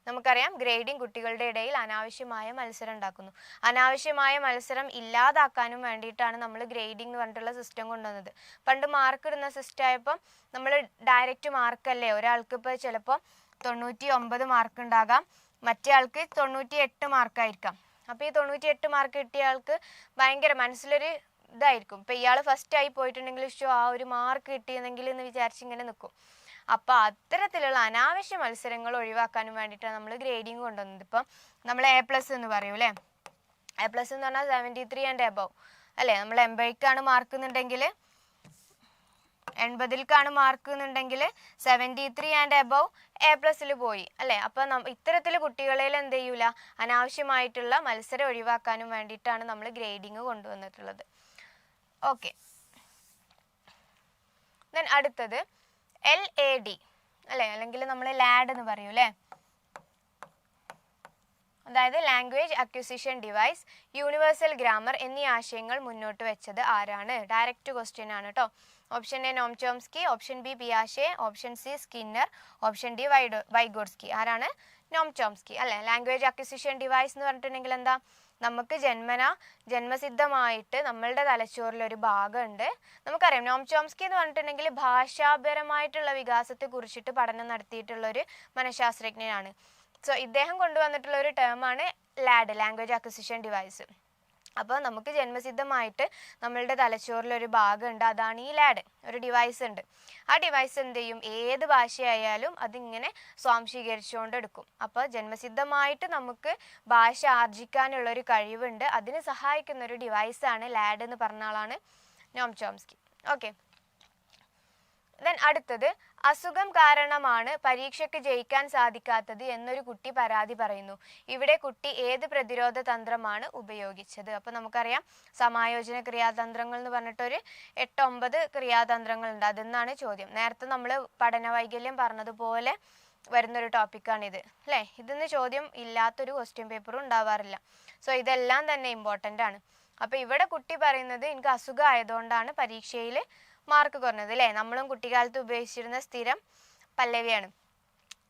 നമുക്കറിയാം ഗ്രേഡിംഗ് കുട്ടികളുടെ ഇടയിൽ അനാവശ്യമായ മത്സരം ഉണ്ടാക്കുന്നു. അനാവശ്യമായ മത്സരം ഇല്ലാതാക്കാനും വേണ്ടിയിട്ടാണ് നമ്മൾ ഗ്രേഡിംഗ് എന്ന് പറഞ്ഞിട്ടുള്ള സിസ്റ്റം കൊണ്ടുവന്നത്. പണ്ട് മാർക്ക് ഇടുന്ന സിസ്റ്റം ആയപ്പോൾ നമ്മൾ ഡയറക്റ്റ് മാർക്കല്ലേ, ഒരാൾക്ക് ഇപ്പോൾ ചിലപ്പോൾ 99 മാർക്ക് ഉണ്ടാകാം, മറ്റേ ആൾക്ക് 98 മാർക്കായിരിക്കാം. അപ്പോൾ ഈ 98 മാർക്ക് കിട്ടിയ ആൾക്ക് ഭയങ്കര മനസ്സിലൊരു ഇതായിരിക്കും. ഇപ്പോൾ ഇയാൾ ഫസ്റ്റ് ആയി പോയിട്ടുണ്ടെങ്കിൽ ആ ഒരു മാർക്ക് കിട്ടിയെന്നെങ്കിൽ എന്ന് വിചാരിച്ചിങ്ങനെ നിൽക്കും. അപ്പോൾ അത്തരത്തിലുള്ള അനാവശ്യ മത്സരങ്ങൾ ഒഴിവാക്കാനും വേണ്ടിയിട്ടാണ് നമ്മൾ ഗ്രേഡിംഗ് കൊണ്ടുവന്നത്. ഇപ്പം നമ്മൾ A+ എന്ന് പറയും അല്ലേ. A+ എന്ന് പറഞ്ഞാൽ 73 ആൻഡ് എബവ് അല്ലേ. നമ്മൾ 80ക്കാണ് മാർക്ക് എന്നുണ്ടെങ്കിൽ 80ക്കാണ് മാർക്ക് എന്നുണ്ടെങ്കിൽ 73 ആൻഡ് എബവ് A+ പോയി അല്ലേ. അപ്പം ഇത്തരത്തിൽ കുട്ടികളിൽ എന്ത് ചെയ്യൂല, അനാവശ്യമായിട്ടുള്ള മത്സരം ഒഴിവാക്കാനും വേണ്ടിയിട്ടാണ് നമ്മൾ ഗ്രേഡിംഗ് കൊണ്ടുവന്നിട്ടുള്ളത്. ഓക്കെ, ദെൻ അടുത്തത് LAD അല്ലേ, അല്ലെങ്കിൽ നമ്മൾ ലാഡ് എന്ന് പറയും അല്ലേ. അതായത് language acquisition device, universal grammar എന്നീ ആശയങ്ങൾ മുന്നോട്ട് വെച്ചത് ആരാണ്? ഡയറക്റ്റ് ക്വസ്റ്റ്യൻ ആണ് കേട്ടോ. Option A Noam Chomsky, option B പിയാഷെ, option C Skinner, option D Vygotsky. ആരാണ്? നോം ചോംസ്കി അല്ലേ. ലാംഗ്വേജ് അക്വിസിഷൻ ഡിവൈസ് എന്ന് പറഞ്ഞിട്ടുണ്ടെങ്കിൽ എന്താ, നമുക്ക് ജന്മസിദ്ധമായിട്ട് നമ്മളുടെ തലച്ചോറിലൊരു ഭാഗമുണ്ട്. നമുക്കറിയാം നോം ചോംസ്കി എന്ന് പറഞ്ഞിട്ടുണ്ടെങ്കിൽ ഭാഷാപരമായിട്ടുള്ള വികാസത്തെ കുറിച്ചിട്ട് പഠനം നടത്തിയിട്ടുള്ളൊരു മനഃശാസ്ത്രജ്ഞനാണ്. സോ ഇദ്ദേഹം കൊണ്ടുവന്നിട്ടുള്ള ഒരു ടേമാണ് ലാഡ്, ലാംഗ്വേജ് അക്വിസിഷൻ ഡിവൈസ്. അപ്പോൾ നമുക്ക് ജന്മസിദ്ധമായിട്ട് നമ്മളുടെ തലച്ചോറിലൊരു ഭാഗമുണ്ട്, അതാണ് ഈ ലാഡ്. ഒരു ഡിവൈസ് ഉണ്ട്. ആ ഡിവൈസ് എന്ത് ചെയ്യും, ഏത് ഭാഷയായാലും അതിങ്ങനെ സ്വാംശീകരിച്ചുകൊണ്ട് എടുക്കും. അപ്പോൾ ജന്മസിദ്ധമായിട്ട് നമുക്ക് ഭാഷ ആർജിക്കാനുള്ളൊരു കഴിവുണ്ട്. അതിന് സഹായിക്കുന്ന ഒരു ഡിവൈസാണ് ലാഡ് എന്ന് പറഞ്ഞ ആളാണ് നോം ചോംസ്കി. ഓക്കെ, ദെൻ അടുത്തത്, അസുഖം കാരണമാണ് പരീക്ഷയ്ക്ക് ജയിക്കാൻ സാധിക്കാത്തത് എന്നൊരു കുട്ടി പരാതി പറയുന്നു. ഇവിടെ കുട്ടി ഏത് പ്രതിരോധ തന്ത്രമാണ് ഉപയോഗിച്ചത്? അപ്പോൾ നമുക്കറിയാം സമായോജന ക്രിയാതന്ത്രങ്ങൾ എന്ന് പറഞ്ഞിട്ടൊരു 8-9 ക്രിയാതന്ത്രങ്ങളുണ്ട്. അതെന്നാണ് ചോദ്യം. നേരത്തെ നമ്മൾ പഠന വൈകല്യം പറഞ്ഞതുപോലെ വരുന്നൊരു ടോപ്പിക്കാണിത് അല്ലേ. ഇതിന്ന് ചോദ്യം ഇല്ലാത്തൊരു ക്വസ്റ്റ്യൻ പേപ്പറും ഉണ്ടാവാറില്ല. സോ ഇതെല്ലാം തന്നെ ഇമ്പോർട്ടൻ്റ് ആണ്. അപ്പോൾ ഇവിടെ കുട്ടി പറയുന്നത് എനിക്ക് അസുഖം ആയതുകൊണ്ടാണ് പരീക്ഷയിൽ മാർക്ക് കുറഞ്ഞത് അല്ലേ. നമ്മളും കുട്ടിക്കാലത്ത് ഉപയോഗിച്ചിരുന്ന സ്ഥിരം പല്ലവിയാണ്.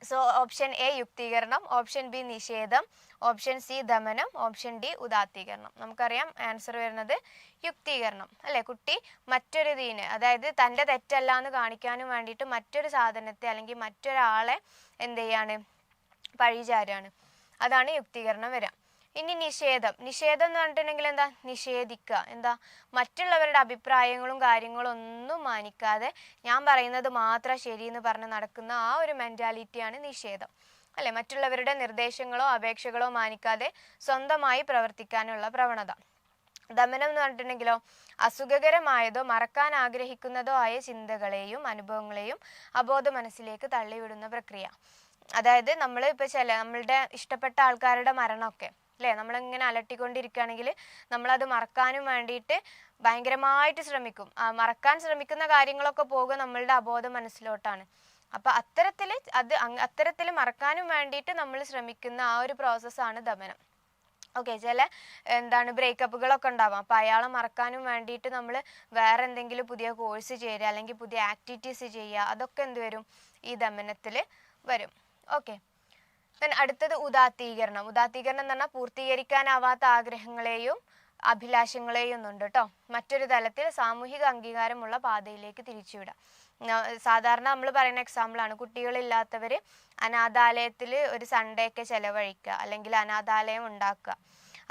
സോ ഓപ്ഷൻ എ യുക്തീകരണം, ഓപ്ഷൻ ബി നിഷേധം, ഓപ്ഷൻ സി ദമനം, ഓപ്ഷൻ ഡി ഉദാത്തീകരണം. നമുക്കറിയാം ആൻസർ വരുന്നത് യുക്തീകരണം അല്ലേ. കുട്ടി മറ്റൊരു ഇതിന്, അതായത് തൻ്റെ തെറ്റല്ല എന്ന് കാണിക്കാനും വേണ്ടിയിട്ട് മറ്റൊരു സാധനത്തെ അല്ലെങ്കിൽ മറ്റൊരാളെ എന്ത് ചെയ്യാണ്, പഴിചാരാണ്. അതാണ് യുക്തീകരണം വരിക. ഇനി നിഷേധം. നിഷേധം എന്ന് പറഞ്ഞിട്ടുണ്ടെങ്കിൽ എന്താ, നിഷേധിക്കുക. എന്താ, മറ്റുള്ളവരുടെ അഭിപ്രായങ്ങളും കാര്യങ്ങളും ഒന്നും മാനിക്കാതെ ഞാൻ പറയുന്നത് മാത്രം ശരിയെന്ന് പറഞ്ഞ് നടക്കുന്ന ആ ഒരു മെൻറ്റാലിറ്റിയാണ് നിഷേധം അല്ലെ. മറ്റുള്ളവരുടെ നിർദ്ദേശങ്ങളോ അപേക്ഷകളോ മാനിക്കാതെ സ്വന്തമായി പ്രവർത്തിക്കാനുള്ള പ്രവണത. ദമനം എന്ന് പറഞ്ഞിട്ടുണ്ടെങ്കിലോ, അസുഖകരമായതോ മറക്കാൻ ആഗ്രഹിക്കുന്നതോ ആയ ചിന്തകളെയും അനുഭവങ്ങളെയും അബോധ മനസ്സിലേക്ക് തള്ളിവിടുന്ന പ്രക്രിയ. അതായത് നമ്മൾ ഇപ്പോൾ നമ്മളുടെ ഇഷ്ടപ്പെട്ട ആൾക്കാരുടെ മരണമൊക്കെ അല്ലേ, നമ്മളിങ്ങനെ അലട്ടിക്കൊണ്ടിരിക്കുകയാണെങ്കിൽ നമ്മളത് മറക്കാനും വേണ്ടിയിട്ട് ഭയങ്കരമായിട്ട് ശ്രമിക്കും. മറക്കാൻ ശ്രമിക്കുന്ന കാര്യങ്ങളൊക്കെ പോകുക നമ്മളുടെ അബോധ മനസ്സിലോട്ടാണ്. അപ്പം അത്തരത്തിൽ മറക്കാനും വേണ്ടിയിട്ട് നമ്മൾ ശ്രമിക്കുന്ന ആ ഒരു പ്രോസസ്സാണ് ദമനം. ഓക്കെ, ബ്രേക്കപ്പുകളൊക്കെ ഉണ്ടാവാം. അപ്പം അയാളെ മറക്കാനും വേണ്ടിയിട്ട് നമ്മൾ വേറെ എന്തെങ്കിലും പുതിയ കോഴ്സ് ചേരുക അല്ലെങ്കിൽ പുതിയ ആക്ടിവിറ്റീസ് ചെയ്യുക, അതൊക്കെ എന്ത് വരും, ഈ ദമനത്തിൽ വരും. ഓക്കെ, അടുത്തത് ഉദാത്തീകരണം. ഉദാത്തീകരണം എന്ന് പറഞ്ഞാൽ പൂർത്തീകരിക്കാനാവാത്ത ആഗ്രഹങ്ങളെയും അഭിലാഷങ്ങളെയും ഒന്നുണ്ട് കേട്ടോ. മറ്റൊരു തലത്തിൽ സാമൂഹിക അംഗീകാരമുള്ള പാതയിലേക്ക് തിരിച്ചുവിടാം. സാധാരണ നമ്മൾ പറയുന്ന എക്സാമ്പിളാണ്, കുട്ടികളില്ലാത്തവർ അനാഥാലയത്തിൽ ഒരു സൺഡേ ഒക്കെ ചെലവഴിക്കുക അല്ലെങ്കിൽ അനാഥാലയം ഉണ്ടാക്കുക.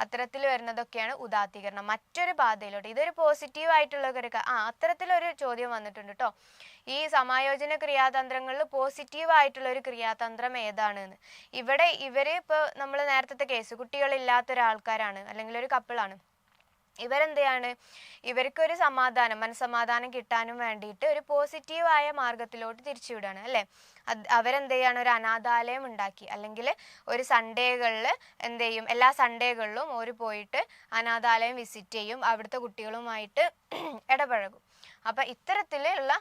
അത്തരത്തിൽ വരുന്നതൊക്കെയാണ് ഉദാത്തീകരണം. മറ്റൊരു പാതയിലോട്ട്, ഇതൊരു പോസിറ്റീവ് ആയിട്ടുള്ള അത്തരത്തിലൊരു ചോദ്യം വന്നിട്ടുണ്ട് കേട്ടോ. ഈ സമായോജന ക്രിയാതന്ത്രങ്ങളിൽ പോസിറ്റീവ് ആയിട്ടുള്ള ഒരു ക്രിയാതന്ത്രം ഏതാണെന്ന്. ഇവിടെ ഇപ്പോൾ നമ്മൾ നേരത്തെ കേസ്, കുട്ടികളില്ലാത്ത ഒരാൾക്കാരാണ് അല്ലെങ്കിൽ ഒരു കപ്പിളാണ്. ഇവരെന്തെയാണ്, ഇവർക്കൊരു മനസ്സമാധാനം കിട്ടാനും വേണ്ടിയിട്ട് ഒരു പോസിറ്റീവായ മാർഗത്തിലോട്ട് തിരിച്ചുവിടാണ് അല്ലേ. അവരെന്ത് ചെയ്യാണ്, ഒരു അനാഥാലയം ഉണ്ടാക്കി അല്ലെങ്കിൽ ഒരു സൺഡേകളിൽ എന്ത് ചെയ്യും, എല്ലാ സൺഡേകളിലും ഒരു പോയിട്ട് അനാഥാലയം വിസിറ്റ് ചെയ്യും, അവിടുത്തെ കുട്ടികളുമായിട്ട് ഇടപഴകും. അപ്പം ഇത്തരത്തിലുള്ള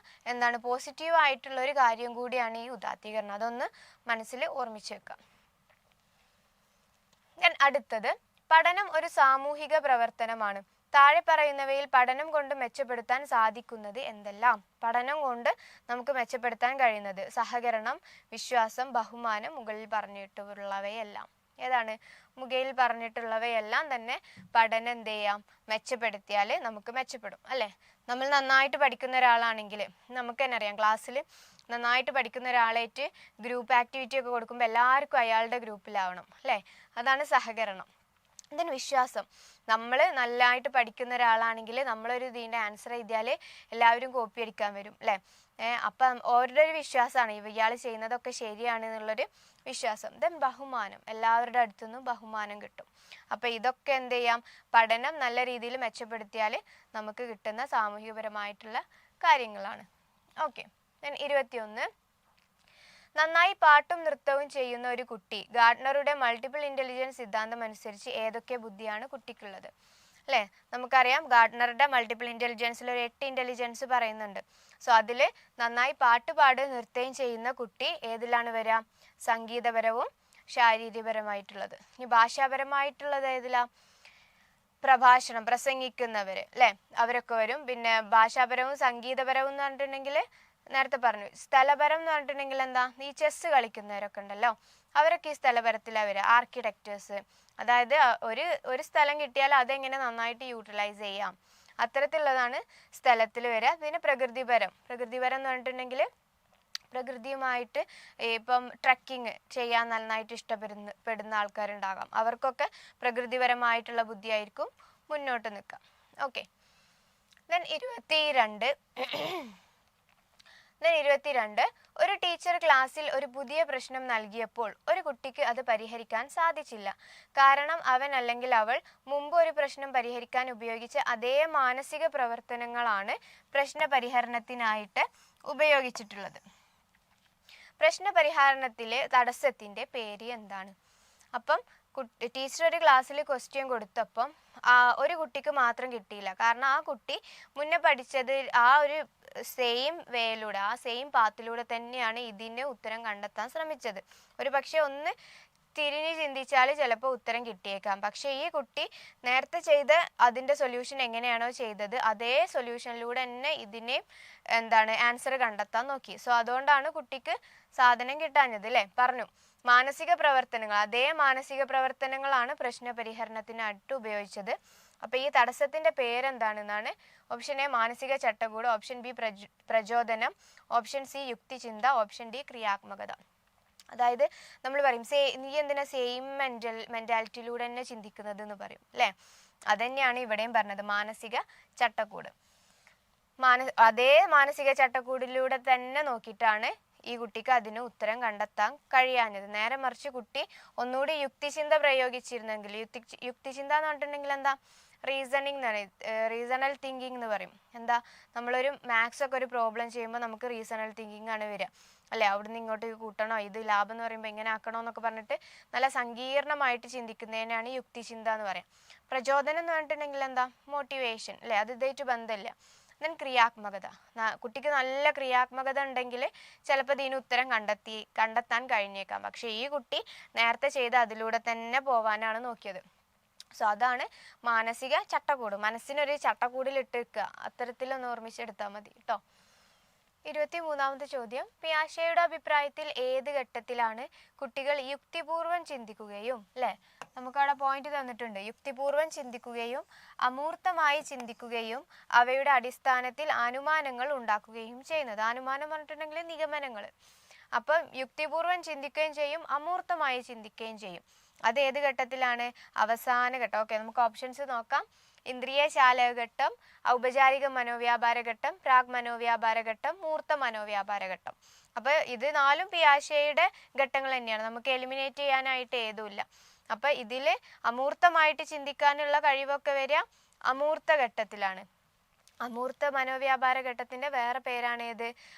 പോസിറ്റീവ് ആയിട്ടുള്ള ഒരു കാര്യം കൂടിയാണ് ഈ ഉദാത്തീകരണം. അതൊന്ന് മനസ്സിൽ ഓർമ്മിച്ച് വെക്കാം. അടുത്തത്, പഠനം ഒരു സാമൂഹിക പ്രവർത്തനമാണ്. താഴെ പറയുന്നവയിൽ പഠനം കൊണ്ട് മെച്ചപ്പെടുത്താൻ സാധിക്കുന്നത് എന്തെല്ലാം? പഠനം കൊണ്ട് നമുക്ക് മെച്ചപ്പെടുത്താൻ കഴിയുന്നത് സഹകരണം, വിശ്വാസം, ബഹുമാനം, മുകളിൽ പറഞ്ഞിട്ടുള്ളവയെല്ലാം. ഏതാണ്? മുകളിൽ പറഞ്ഞിട്ടുള്ളവയെല്ലാം തന്നെ പഠനം എന്ത് ചെയ്യാം, മെച്ചപ്പെടുത്തിയാൽ നമുക്ക് മെച്ചപ്പെടും അല്ലേ. നമ്മൾ നന്നായിട്ട് പഠിക്കുന്ന ഒരാളാണെങ്കിൽ നമുക്ക് തന്നെ അറിയാം, ക്ലാസ്സിൽ നന്നായിട്ട് പഠിക്കുന്ന ഒരാളായിട്ട് ഗ്രൂപ്പ് ആക്ടിവിറ്റി ഒക്കെ കൊടുക്കുമ്പോൾ എല്ലാവർക്കും അയാളുടെ ഗ്രൂപ്പിലാവണം അല്ലേ. അതാണ് സഹകരണം. വിശ്വാസം. നമ്മൾ നല്ലതായിട്ട് പഠിക്കുന്ന ഒരാളാണെങ്കിൽ നമ്മളൊരു ഇതിൻ്റെ ആൻസർ എഴുതിയാൽ എല്ലാവരും കോപ്പി അടിക്കാൻ വരും അല്ലേ. അപ്പം ഓരുടെ ഒരു വിശ്വാസമാണ് ഇയാൾ ചെയ്യുന്നതൊക്കെ ശരിയാണ് എന്നുള്ളൊരു വിശ്വാസം. ബഹുമാനം. എല്ലാവരുടെ അടുത്തുനിന്നും ബഹുമാനം കിട്ടും. അപ്പം ഇതൊക്കെ എന്ത് ചെയ്യാം, പഠനം നല്ല രീതിയിൽ മെച്ചപ്പെടുത്തിയാൽ നമുക്ക് കിട്ടുന്ന സാമൂഹികപരമായിട്ടുള്ള കാര്യങ്ങളാണ്. ഓക്കെ, 21. നന്നായി പാട്ടും നൃത്തവും ചെയ്യുന്ന ഒരു കുട്ടി. ഗാർഡനറുടെ മൾട്ടിപ്പിൾ ഇൻ്റലിജൻസ് സിദ്ധാന്തം അനുസരിച്ച് ഏതൊക്കെ ബുദ്ധിയാണ് കുട്ടിക്കുള്ളത് അല്ലേ. നമുക്കറിയാം ഗാർഡനറുടെ മൾട്ടിപ്പിൾ ഇൻ്റലിജൻസിൽ ഒരു 8 ഇൻ്റലിജൻസ് പറയുന്നുണ്ട്. സോ അതിൽ നന്നായി പാട്ട് നൃത്തം ചെയ്യുന്ന കുട്ടി ഏതിലാണ് വരിക? സംഗീതപരവും ശാരീരികപരമായിട്ടുള്ളത്. ഇനി ഭാഷാപരമായിട്ടുള്ളത് ഏതിലാ? പ്രഭാഷണം, പ്രസംഗിക്കുന്നവർ അല്ലേ, അവരൊക്കെ വരും. പിന്നെ ഭാഷാപരവും സംഗീതപരവും എന്ന് പറഞ്ഞിട്ടുണ്ടെങ്കിൽ നേരത്തെ പറഞ്ഞു. സ്ഥലപരം എന്ന് പറഞ്ഞിട്ടുണ്ടെങ്കിൽ എന്താ, ഈ ചെസ്സ് കളിക്കുന്നവരൊക്കെ ഉണ്ടല്ലോ, അവരൊക്കെ ഈ സ്ഥലപരത്തിലാണ് വരിക. ആർക്കിടെക്റ്റേഴ്സ്, അതായത് ഒരു സ്ഥലം കിട്ടിയാൽ അതെങ്ങനെ നന്നായിട്ട് യൂട്ടിലൈസ് ചെയ്യാം, അത്തരത്തിലുള്ളതാണ് സ്ഥലത്തിൽ വരിക. പിന്നെ പ്രകൃതിപരം എന്ന് പറഞ്ഞിട്ടുണ്ടെങ്കിൽ പ്രകൃതിയുമായിട്ട് ഇപ്പം ട്രക്കിങ് ചെയ്യാൻ നന്നായിട്ട് ഇഷ്ടപ്പെടുന്ന ആൾക്കാരുണ്ടാകാം. അവർക്കൊക്കെ പ്രകൃതിപരമായിട്ടുള്ള ബുദ്ധിയായിരിക്കും മുന്നോട്ട് നിൽക്കാം. ഓക്കെ, 22. ഒരു ടീച്ചർ ക്ലാസ്സിൽ ഒരു പുതിയ പ്രശ്നം നൽകിയപ്പോൾ ഒരു കുട്ടിക്ക് അത് പരിഹരിക്കാൻ സാധിച്ചില്ല. കാരണം അവൻ അല്ലെങ്കിൽ അവൾ മുമ്പ് ഒരു പ്രശ്നം പരിഹരിക്കാൻ ഉപയോഗിച്ച അതേ മാനസിക പ്രവർത്തനങ്ങളാണ് പ്രശ്ന പരിഹരണത്തിനായിട്ട് ഉപയോഗിച്ചിട്ടുള്ളത്. പ്രശ്ന പരിഹാരത്തിലെ തടസ്സത്തിന്റെ പേര് എന്താണ്? അപ്പം ടീച്ചർ ഒരു ക്ലാസ്സിൽ ക്വസ്റ്റ്യൻ കൊടുത്തപ്പം ഒരു കുട്ടിക്ക് മാത്രം കിട്ടിയില്ല. കാരണം ആ കുട്ടി മുന്നേ പഠിച്ചത് ആ ഒരു സെയിം വേയിലൂടെ, ആ സെയിം പാത്തിലൂടെ തന്നെയാണ് ഇതിന് ഉത്തരം കണ്ടെത്താൻ ശ്രമിച്ചത്. ഒരു പക്ഷെ ഒന്ന് തിരിഞ്ഞ് ചിന്തിച്ചാൽ ചിലപ്പോൾ ഉത്തരം കിട്ടിയേക്കാം. പക്ഷെ ഈ കുട്ടി നേരത്തെ ചെയ്ത അതിൻ്റെ സൊല്യൂഷൻ എങ്ങനെയാണോ ചെയ്തത് അതേ സൊല്യൂഷനിലൂടെ തന്നെ ഇതിനെ ആൻസർ കണ്ടെത്താൻ നോക്കി. സോ അതുകൊണ്ടാണ് കുട്ടിക്ക് സാധനം കിട്ടാഞ്ഞത് അല്ലേ? പറഞ്ഞു, മാനസിക പ്രവർത്തനങ്ങൾ, അതേ മാനസിക പ്രവർത്തനങ്ങളാണ് പ്രശ്ന പരിഹരണത്തിനായിട്ട് ഉപയോഗിച്ചത്. അപ്പൊ ഈ തടസ്സത്തിന്റെ പേരെന്താണെന്നാണ് ഓപ്ഷൻ എ മാനസിക ചട്ടക്കൂട്, ഓപ്ഷൻ ബി പ്രചോദനം, ഓപ്ഷൻ സി യുക്തിചിന്ത, ഓപ്ഷൻ ഡി ക്രിയാത്മകത. അതായത് നമ്മൾ പറയും നീ എന്തിനാ സെയിം മെന്റാലിറ്റിയിലൂടെ തന്നെ ചിന്തിക്കുന്നത് എന്ന് പറയും അല്ലേ? അതന്നെയാണ് ഇവിടെയും പറഞ്ഞത്, മാനസിക ചട്ടക്കൂട്. അതേ മാനസിക ചട്ടക്കൂടിലൂടെ തന്നെ നോക്കിയിട്ടാണ് ഈ കുട്ടിക്ക് അതിന് ഉത്തരം കണ്ടെത്താൻ കഴിയാഞ്ഞത്. നേരെ മറിച്ച് കുട്ടി ഒന്നുകൂടി യുക്തിചിന്ത പ്രയോഗിച്ചിരുന്നെങ്കിൽ, യുക്തിചിന്ത എന്ന് പറഞ്ഞിട്ടുണ്ടെങ്കിൽ എന്താ, റീസണിങ് എന്ന് പറയും, റീസണൽ തിങ്കിങ് എന്ന് പറയും. എന്താ, നമ്മളൊരു മാത്സ് ഒക്കെ ഒരു പ്രോബ്ലം ചെയ്യുമ്പോൾ നമുക്ക് റീസണൽ തിങ്കിങ് ആണ് വരിക അല്ലെ? അവിടുന്ന് ഇങ്ങോട്ട് കൂട്ടണോ, ഇത് ലാഭം എന്ന് പറയുമ്പോൾ എങ്ങനെ ആക്കണോ എന്നൊക്കെ പറഞ്ഞിട്ട് നല്ല സങ്കീർണമായിട്ട് ചിന്തിക്കുന്നതിനാണ് യുക്തിചിന്ത എന്ന് പറയാം. പ്രചോദനം എന്ന് പറഞ്ഞിട്ടുണ്ടെങ്കിൽ എന്താ, മോട്ടിവേഷൻ അല്ലെ? അത് ഇതായിട്ട് ബന്ധമില്ല. ദെൻ ക്രിയാത്മകത, കുട്ടിക്ക് നല്ല ക്രിയാത്മകത ഉണ്ടെങ്കിൽ ചിലപ്പോൾ ഇതിന് ഉത്തരം കണ്ടെത്താൻ കഴിഞ്ഞേക്കാം. പക്ഷെ ഈ കുട്ടി നേരത്തെ ചെയ്ത് അതിലൂടെ തന്നെ പോവാനാണ് നോക്കിയത്. സോ അതാണ് മാനസിക ചട്ടക്കൂട്. മനസ്സിനൊരു ചട്ടക്കൂടിൽ ഇട്ട് വെക്കുക, അത്തരത്തിലൊന്ന് ഓർമ്മിച്ചെടുത്താൽ മതി കേട്ടോ. 23ാമത്തെ ചോദ്യം, പിയാഷെയുടെ അഭിപ്രായത്തിൽ ഏത് ഘട്ടത്തിലാണ് കുട്ടികൾ യുക്തിപൂർവം ചിന്തിക്കുകയും, അല്ലെ നമുക്കവിടെ പോയിന്റ് തന്നിട്ടുണ്ട്, യുക്തിപൂർവം ചിന്തിക്കുകയും അമൂർത്തമായി ചിന്തിക്കുകയും അവയുടെ അടിസ്ഥാനത്തിൽ അനുമാനങ്ങൾ ഉണ്ടാക്കുകയും ചെയ്യുന്നത്? അനുമാനം പറഞ്ഞിട്ടുണ്ടെങ്കിൽ നിഗമനങ്ങൾ. അപ്പം യുക്തിപൂർവം ചിന്തിക്കുകയും ചെയ്യും, അമൂർത്തമായി ചിന്തിക്കുകയും ചെയ്യും. അത് ഏത് ഘട്ടത്തിലാണ്? അവസാന ഘട്ടം. ഓക്കെ, നമുക്ക് ഓപ്ഷൻസ് നോക്കാം. ഇന്ദ്രിയ ചാലകഘട്ടം, ഔപചാരിക മനോവ്യാപാര ഘട്ടം, പ്രാഗ് മനോവ്യാപാര ഘട്ടം, മൂർത്ത മനോവ്യാപാര ഘട്ടം. അപ്പൊ ഇത് 4 പിയാഷെയുടെ ഘട്ടങ്ങൾ തന്നെയാണ്, നമുക്ക് എലിമിനേറ്റ് ചെയ്യാനായിട്ട് ഏതുമില്ല. അപ്പൊ ഇതില് അമൂർത്തമായിട്ട് ചിന്തിക്കാനുള്ള കഴിവൊക്കെ വരിക അമൂർത്ത ഘട്ടത്തിലാണ്. അമൂർത്ത മനോവ്യാപാര ഘട്ടത്തിന്റെ വേറെ പേരാണ് ഏത്?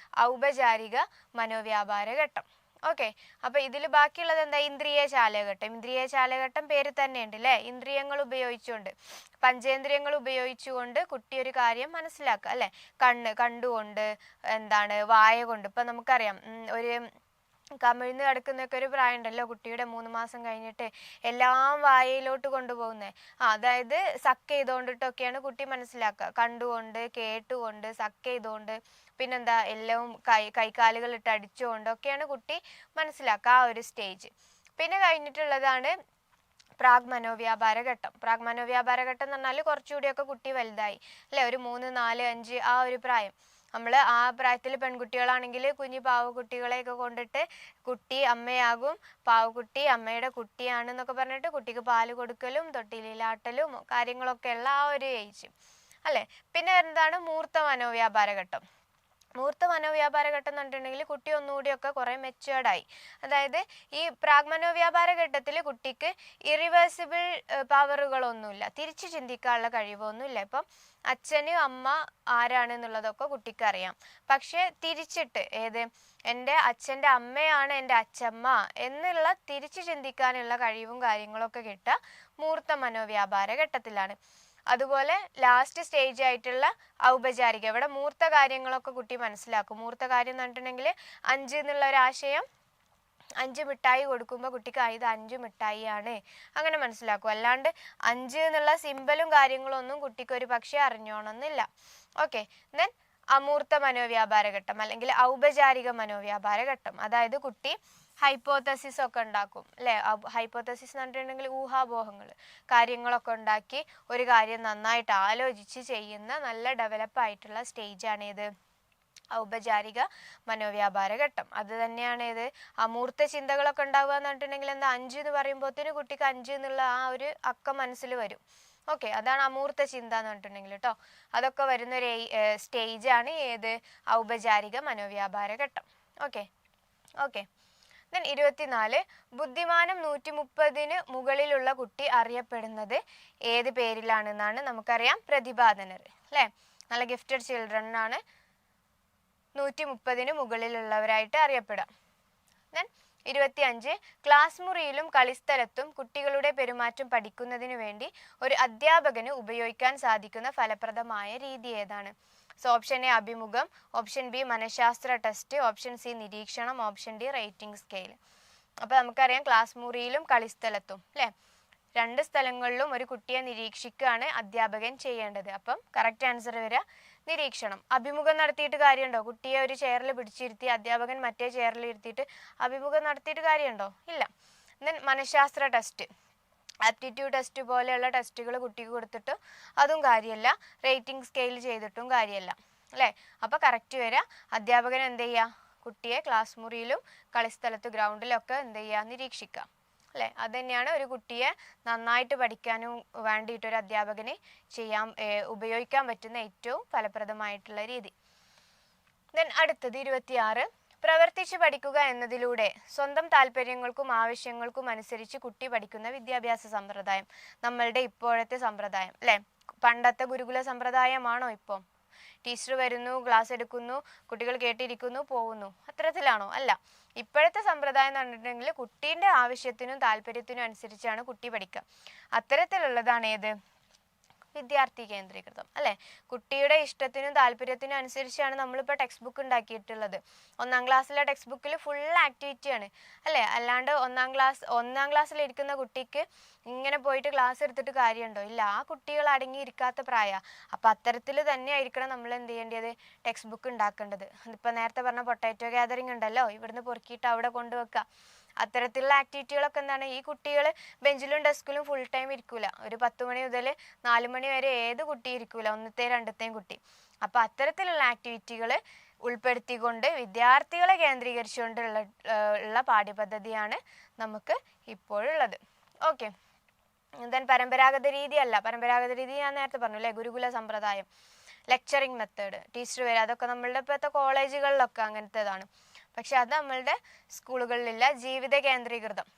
ഔപചാരിക മനോവ്യാപാര ഘട്ടം. ഓക്കെ, അപ്പൊ ഇതിൽ ബാക്കിയുള്ളത് എന്താ? ഇന്ദ്രിയ ചാലകഘട്ടം. ഇന്ദ്രിയ ചാലകഘട്ടം പേര് തന്നെ ഉണ്ട് അല്ലെ? ഇന്ദ്രിയങ്ങൾ ഉപയോഗിച്ചുകൊണ്ട്, പഞ്ചേന്ദ്രിയങ്ങൾ ഉപയോഗിച്ചുകൊണ്ട് കുട്ടി ഒരു കാര്യം മനസ്സിലാക്കുക അല്ലെ? കണ്ടുകൊണ്ട്, വായ കൊണ്ട്. ഇപ്പൊ നമുക്കറിയാം, ഒരു കമിഴ്ന്ന് കിടക്കുന്നൊക്കെ ഒരു പ്രായം ഉണ്ടല്ലോ കുട്ടിയുടെ, 3 മാസം കഴിഞ്ഞിട്ട് എല്ലാം വായയിലോട്ട് കൊണ്ടുപോകുന്നത്. അതായത് സക്ക് ചെയ്തുകൊണ്ടിട്ടൊക്കെയാണ് കുട്ടി മനസ്സിലാക്കുക. കണ്ടുകൊണ്ട്, കേട്ടുകൊണ്ട്, സക്ക് ചെയ്തുകൊണ്ട്, പിന്നെന്താ, എല്ലാം കൈകാലുകൾ ഇട്ട് അടിച്ചുകൊണ്ടൊക്കെയാണ് കുട്ടി മനസ്സിലാക്കുക, ആ ഒരു സ്റ്റേജ്. പിന്നെ കഴിഞ്ഞിട്ടുള്ളതാണ് പ്രാഗ് മനോവ്യാപാര ഘട്ടം. പ്രാഗ് മനോവ്യാപാര ഘട്ടം എന്ന് പറഞ്ഞാൽ കുറച്ചുകൂടിയൊക്കെ കുട്ടി വലുതായി അല്ലെ? ഒരു 3, 4, 5 ആ ഒരു പ്രായം. നമ്മൾ ആ പ്രായത്തിൽ പെൺകുട്ടികളാണെങ്കിൽ കുഞ്ഞു പാവക്കുട്ടികളെയൊക്കെ കൊണ്ടിട്ട് കുട്ടി അമ്മയാകും, പാവക്കുട്ടി അമ്മയുടെ കുട്ടിയാണെന്നൊക്കെ പറഞ്ഞിട്ട് കുട്ടിക്ക് പാല് കൊടുക്കലും തൊട്ടിലാട്ടലും കാര്യങ്ങളൊക്കെ ഉള്ള ആ ഒരു ഏജ് അല്ലെ? പിന്നെ എന്താണ് മൂർത്ത മനോവ്യാപാര ഘട്ടം. മൂർത്ത മനോവ്യാപാര ഘട്ടം എന്ന് പറഞ്ഞിട്ടുണ്ടെങ്കിൽ കുട്ടി ഒന്നുകൂടിയൊക്കെ കുറെ മെച്ചുവേർഡായി. അതായത് ഈ പ്രാഗ് മനോവ്യാപാര ഘട്ടത്തിൽ കുട്ടിക്ക് ഇറിവേഴ്സിബിൾ പവറുകളൊന്നുമില്ല, തിരിച്ചു ചിന്തിക്കാനുള്ള കഴിവൊന്നുമില്ല. ഇപ്പം അച്ഛനും അമ്മ ആരാണെന്നുള്ളതൊക്കെ കുട്ടിക്ക് അറിയാം. പക്ഷെ തിരിച്ചിട്ട് എൻ്റെ അച്ഛൻ്റെ അമ്മയാണ് എൻ്റെ അച്ഛമ്മ എന്നുള്ള തിരിച്ചു ചിന്തിക്കാനുള്ള കഴിവും കാര്യങ്ങളൊക്കെ കിട്ടുക മൂർത്ത മനോവ്യാപാര ഘട്ടത്തിലാണ്. അതുപോലെ ലാസ്റ്റ് സ്റ്റേജ് ആയിട്ടുള്ള ഔപചാരിക, ഇവിടെ മൂർത്ത കാര്യങ്ങളൊക്കെ കുട്ടി മനസ്സിലാക്കും. മൂർത്ത കാര്യം എന്ന് പറഞ്ഞിട്ടുണ്ടെങ്കിൽ 5 എന്നുള്ള ഒരു ആശയം, 5 മിഠായി കൊടുക്കുമ്പോൾ കുട്ടിക്ക് ഇത് 5 മിഠായി ആണ് അങ്ങനെ മനസ്സിലാക്കും. അല്ലാണ്ട് 5 എന്നുള്ള സിമ്പലും കാര്യങ്ങളും ഒന്നും കുട്ടിക്ക് ഒരു പക്ഷേ അറിഞ്ഞോണമെന്നില്ല. ഓക്കെ, ദെൻ അമൂർത്ത മനോവ്യാപാര ഘട്ടം അല്ലെങ്കിൽ ഔപചാരിക മനോവ്യാപാര ഘട്ടം. അതായത് കുട്ടി ഹൈപ്പോത്തസിസ് ഒക്കെ ഉണ്ടാക്കും അല്ലെ? ഹൈപ്പോത്തസിസ് എന്ന് പറഞ്ഞിട്ടുണ്ടെങ്കിൽ ഊഹാപോഹങ്ങൾ, കാര്യങ്ങളൊക്കെ ഉണ്ടാക്കി ഒരു കാര്യം നന്നായിട്ട് ആലോചിച്ച് ചെയ്യുന്ന നല്ല ഡെവലപ്പ് ആയിട്ടുള്ള സ്റ്റേജാണ് ഏത്? ഔപചാരിക മനോവ്യാപാര ഘട്ടം. അത് തന്നെയാണ് ഏത്? അമൂർത്ത ചിന്തകളൊക്കെ ഉണ്ടാവുക എന്ന് പറഞ്ഞിട്ടുണ്ടെങ്കിൽ എന്താ, 5 എന്ന് പറയുമ്പോഴത്തേന് കുട്ടിക്ക് 5 എന്നുള്ള ആ ഒരു അക്കം മനസ്സിൽ വരും. ഓക്കെ, അതാണ് അമൂർത്ത ചിന്ത എന്ന് പറഞ്ഞിട്ടുണ്ടെങ്കിൽ കേട്ടോ. അതൊക്കെ വരുന്നൊരു സ്റ്റേജാണ് ഏത്? ഔപചാരിക മനോവ്യാപാര ഘട്ടം. Okay, okay. ദെൻ 24 ബുദ്ധിമാനം 130 മുകളിലുള്ള കുട്ടി അറിയപ്പെടുന്നത് ഏത് പേരിലാണെന്നാണ് നമുക്കറിയാം, പ്രതിഭാധനർ അല്ലേ. നല്ല ഗിഫ്റ്റഡ് ചിൽഡ്രൻ ആണ് 130 മുകളിലുള്ളവരായിട്ട് അറിയപ്പെടാം. ദെൻ 25 ക്ലാസ് മുറിയിലും കളിസ്ഥലത്തും കുട്ടികളുടെ പെരുമാറ്റം പഠിക്കുന്നതിന് വേണ്ടി ഒരു അധ്യാപകന് ഉപയോഗിക്കാൻ സാധിക്കുന്ന ഫലപ്രദമായ രീതി ഏതാണ്? സോ ഓപ്ഷൻ എ അഭിമുഖം, ഓപ്ഷൻ ബി മനഃശാസ്ത്ര ടെസ്റ്റ്, ഓപ്ഷൻ സി നിരീക്ഷണം, ഓപ്ഷൻ ഡി റേറ്റിംഗ് സ്കെയിൽ. അപ്പോൾ നമുക്കറിയാം ക്ലാസ് മുറിയിലും കളിസ്ഥലത്തും അല്ലേ, 2 സ്ഥലങ്ങളിലും ഒരു കുട്ടിയെ നിരീക്ഷിക്കുകയാണ് അധ്യാപകൻ ചെയ്യേണ്ടത്. അപ്പം കറക്റ്റ് ആൻസർ വരിക നിരീക്ഷണം. അഭിമുഖം നടത്തിയിട്ട് കാര്യമുണ്ടോ? കുട്ടിയെ ഒരു ചെയറിൽ പിടിച്ചിരുത്തി അധ്യാപകൻ മറ്റേ ചെയറിൽ ഇരുത്തിയിട്ട് അഭിമുഖം നടത്തിയിട്ട് കാര്യമുണ്ടോ? ഇല്ല. ദെൻ മനഃശാസ്ത്ര ടെസ്റ്റ്, ആപ്റ്റിറ്റ്യൂഡ് ടെസ്റ്റ് പോലെയുള്ള ടെസ്റ്റുകൾ കുട്ടിക്ക് കൊടുത്തിട്ട് അതും കാര്യമല്ല, റേറ്റിംഗ് സ്കെയിൽ ചെയ്തിട്ടും കാര്യമല്ല അല്ലേ. അപ്പോൾ കറക്റ്റ് വരിക അധ്യാപകൻ എന്ത് ചെയ്യുക, കുട്ടിയെ ക്ലാസ് മുറിയിലും കളിസ്ഥലത്ത് ഗ്രൗണ്ടിലൊക്കെ എന്ത് ചെയ്യുക, നിരീക്ഷിക്കുക അല്ലേ. അത് തന്നെയാണ് ഒരു കുട്ടിയെ നന്നായിട്ട് പഠിക്കാനും വേണ്ടിയിട്ട് ഒരു അധ്യാപകന് ഉപയോഗിക്കാൻ പറ്റുന്ന ഏറ്റവും ഫലപ്രദമായിട്ടുള്ള രീതി. ദെൻ അടുത്തത് 26 പ്രവർത്തിച്ച് പഠിക്കുക എന്നതിലൂടെ സ്വന്തം താല്പര്യങ്ങൾക്കും ആവശ്യങ്ങൾക്കും അനുസരിച്ച് കുട്ടി പഠിക്കുന്ന വിദ്യാഭ്യാസ സമ്പ്രദായം. നമ്മളുടെ ഇപ്പോഴത്തെ സമ്പ്രദായം അല്ലേ, പണ്ടത്തെ ഗുരുകുല സമ്പ്രദായമാണോ ഇപ്പോൾ? ടീച്ചർ വരുന്നു, ക്ലാസ് എടുക്കുന്നു, കുട്ടികൾ കേട്ടിരിക്കുന്നു, പോകുന്നു, അത്തരത്തിലാണോ? അല്ല. ഇപ്പോഴത്തെ സമ്പ്രദായം എന്ന് പറഞ്ഞിട്ടുണ്ടെങ്കിൽ കുട്ടീൻ്റെ ആവശ്യത്തിനും താല്പര്യത്തിനും അനുസരിച്ചാണ് കുട്ടി പഠിക്കുക. അത്തരത്തിലുള്ളതാണ് ഏത്? വിദ്യാർത്ഥി കേന്ദ്രീകൃതം അല്ലേ. കുട്ടിയുടെ ഇഷ്ടത്തിനും താല്പര്യത്തിനും അനുസരിച്ചാണ് നമ്മളിപ്പോൾ ടെക്സ്റ്റ് ബുക്ക് ഉണ്ടാക്കിയിട്ടുള്ളത്. 1ാം ക്ലാസ്സിലെ ടെക്സ്റ്റ് ബുക്കിൽ ഫുൾ ആക്ടിവിറ്റിയാണ് അല്ലേ. അല്ലാണ്ട് 1ാം ക്ലാസ്സിലിരിക്കുന്ന കുട്ടിക്ക് ഇങ്ങനെ പോയിട്ട് ക്ലാസ് എടുത്തിട്ട് കാര്യമുണ്ടോ? ഇല്ല. ആ കുട്ടികൾ അടങ്ങിയിരിക്കാത്ത പ്രായമാണ്. അപ്പം അത്തരത്തിൽ തന്നെ ആയിരിക്കണം നമ്മൾ എന്ത് ചെയ്യേണ്ടത്, ടെക്സ്റ്റ് ബുക്ക് ഉണ്ടാക്കേണ്ടത്. അതിപ്പോൾ നേരത്തെ പറഞ്ഞ പൊട്ടാറ്റോ ഗ്യാതറിംഗ് ഉണ്ടല്ലോ, ഇവിടുന്ന് പൊറുക്കിയിട്ട് അവിടെ കൊണ്ടുവെക്കുക. അത്തരത്തിലുള്ള ആക്ടിവിറ്റികളൊക്കെ എന്താണ്, ഈ കുട്ടികൾ ബെഞ്ചിലും ഡെസ്കിലും ഫുൾ ടൈം ഇരിക്കൂല. ഒരു 10 മണി മുതൽ 4 മണി വരെ ഏത് കുട്ടി ഇരിക്കൂല, 1ത്തെയും 2ത്തെയും കുട്ടി. അപ്പം അത്തരത്തിലുള്ള ആക്ടിവിറ്റികൾ ഉൾപ്പെടുത്തിക്കൊണ്ട് വിദ്യാർത്ഥികളെ കേന്ദ്രീകരിച്ചുകൊണ്ടുള്ള പാഠ്യപദ്ധതിയാണ് നമുക്ക് ഇപ്പോഴുള്ളത്. ഓക്കെ. ദെൻ പരമ്പരാഗത രീതി അല്ല, പരമ്പരാഗത രീതി ഞാൻ നേരത്തെ പറഞ്ഞു അല്ലേ, ഗുരുകുല സമ്പ്രദായം, ലെക്ചറിങ് മെത്തേഡ്, ടീച്ചർ വരെ, അതൊക്കെ നമ്മളുടെ ഇപ്പോഴത്തെ കോളേജുകളിലൊക്കെ അങ്ങനത്തേതാണ്. പക്ഷെ അത് നമ്മളുടെ സ്കൂളുകളിലില്ല. ജീവിത കേന്ദ്രീകൃതം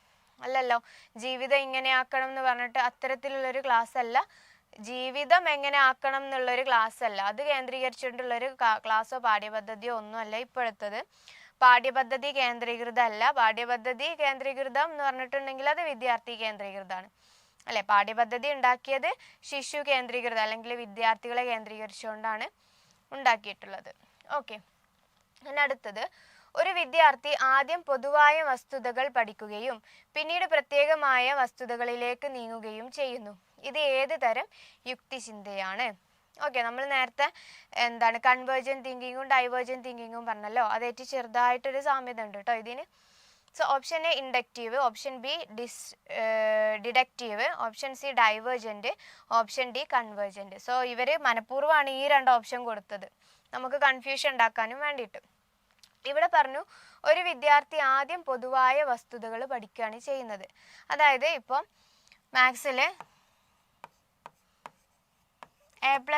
അല്ലല്ലോ, ജീവിതം ഇങ്ങനെ ആക്കണം എന്ന് പറഞ്ഞിട്ട് അത്തരത്തിലുള്ളൊരു ക്ലാസ് അല്ല, ജീവിതം എങ്ങനെ ആക്കണം എന്നുള്ളൊരു ക്ലാസ് അല്ല, അത് കേന്ദ്രീകരിച്ചിട്ടുള്ളൊരു ക്ലാസ്സോ പാഠ്യപദ്ധതിയോ ഒന്നുമല്ല ഇപ്പോഴത്തത്. പാഠ്യപദ്ധതി കേന്ദ്രീകൃതമല്ല. പാഠ്യപദ്ധതി കേന്ദ്രീകൃതം എന്ന് പറഞ്ഞിട്ടുണ്ടെങ്കിൽ അത് വിദ്യാർത്ഥി കേന്ദ്രീകൃതമാണ് അല്ലെ. പാഠ്യപദ്ധതി ഉണ്ടാക്കിയത് ശിശു കേന്ദ്രീകൃതം അല്ലെങ്കിൽ വിദ്യാർത്ഥികളെ കേന്ദ്രീകരിച്ചുകൊണ്ടാണ് ഉണ്ടാക്കിയിട്ടുള്ളത്. ഓക്കെ. പിന്നെ അടുത്തത്, ഒരു വിദ്യാർത്ഥി ആദ്യം പൊതുവായ വസ്തുതകൾ പഠിക്കുകയും പിന്നീട് പ്രത്യേകമായ വസ്തുതകളിലേക്ക് നീങ്ങുകയും ചെയ്യുന്നു. ഇത് ഏത് തരം യുക്തിചിന്തയാണ്? ഓക്കെ. നമ്മൾ നേരത്തെ എന്താണ് കൺവേർജൻ തിങ്കിങ്ങും ഡൈവേർജൻ തിങ്കിങ്ങും പറഞ്ഞല്ലോ, അതേറ്റ് ചെറുതായിട്ടൊരു സാമ്യത ഉണ്ട് കേട്ടോ ഇതിന്. So option A inductive, option B deductive, option C divergent, option D convergent. So ഇവർ മനഃപൂർവ്വമാണ് ഈ 2 ഓപ്ഷൻ കൊടുത്തത്, നമുക്ക് കൺഫ്യൂഷൻ ഉണ്ടാക്കാനും വേണ്ടിയിട്ട്. ഇവിടെ പറഞ്ഞു ഒരു വിദ്യാർത്ഥി ആദ്യം പൊതുവായ വസ്തുതകൾ പഠിക്കുകയാണ് ചെയ്യുന്നത്. അതായത് ഇപ്പം മാത്സിൽ a+b²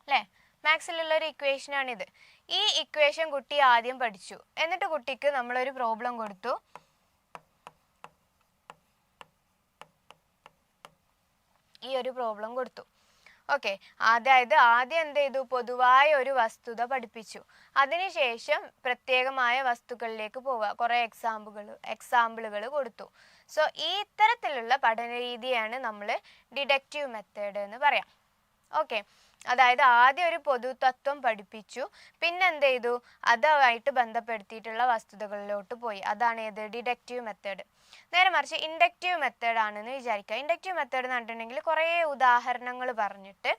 അല്ലേ, മാത്സിലുള്ളൊരു ഇക്വേഷനാണിത്. ഈ ഇക്വേഷൻ കുട്ടി ആദ്യം പഠിച്ചു, എന്നിട്ട് കുട്ടിക്ക് നമ്മളൊരു പ്രോബ്ലം കൊടുത്തു. ഈ ഒരു പ്രോബ്ലം കൊടുത്തു. ഓക്കെ. അതായത് ആദ്യം എന്ത് ചെയ്തു, പൊതുവായ ഒരു വസ്തുത പഠിപ്പിച്ചു, അതിനുശേഷം പ്രത്യേകമായ വസ്തുക്കളിലേക്ക് പോവുക, കുറേ എക്സാമ്പിളുകൾ കൊടുത്തു. സോ ഈ ഇത്തരത്തിലുള്ള പഠന രീതിയാണ് നമ്മൾ ഡിഡക്റ്റീവ് മെത്തേഡ് എന്ന് പറയാം. ഓക്കെ. അതായത് ആദ്യം ഒരു പൊതുതത്വം പഠിപ്പിച്ചു, പിന്നെ എന്ത് ചെയ്തു, അതുമായിട്ട് ബന്ധപ്പെടുത്തിയിട്ടുള്ള വസ്തുതകളിലോട്ട് പോയി. അതാണ് ഏത്, ഡിഡക്റ്റീവ് മെത്തേഡ്. നേരെ മറിച്ച് ഇൻഡക്റ്റീവ് മെത്തേഡ് ആണെന്ന് വിചാരിക്കുക. ഇൻഡക്റ്റീവ് മെത്തേഡ് എന്ന് പറഞ്ഞിട്ടുണ്ടെങ്കിൽ കുറേ ഉദാഹരണങ്ങൾ പറഞ്ഞിട്ട്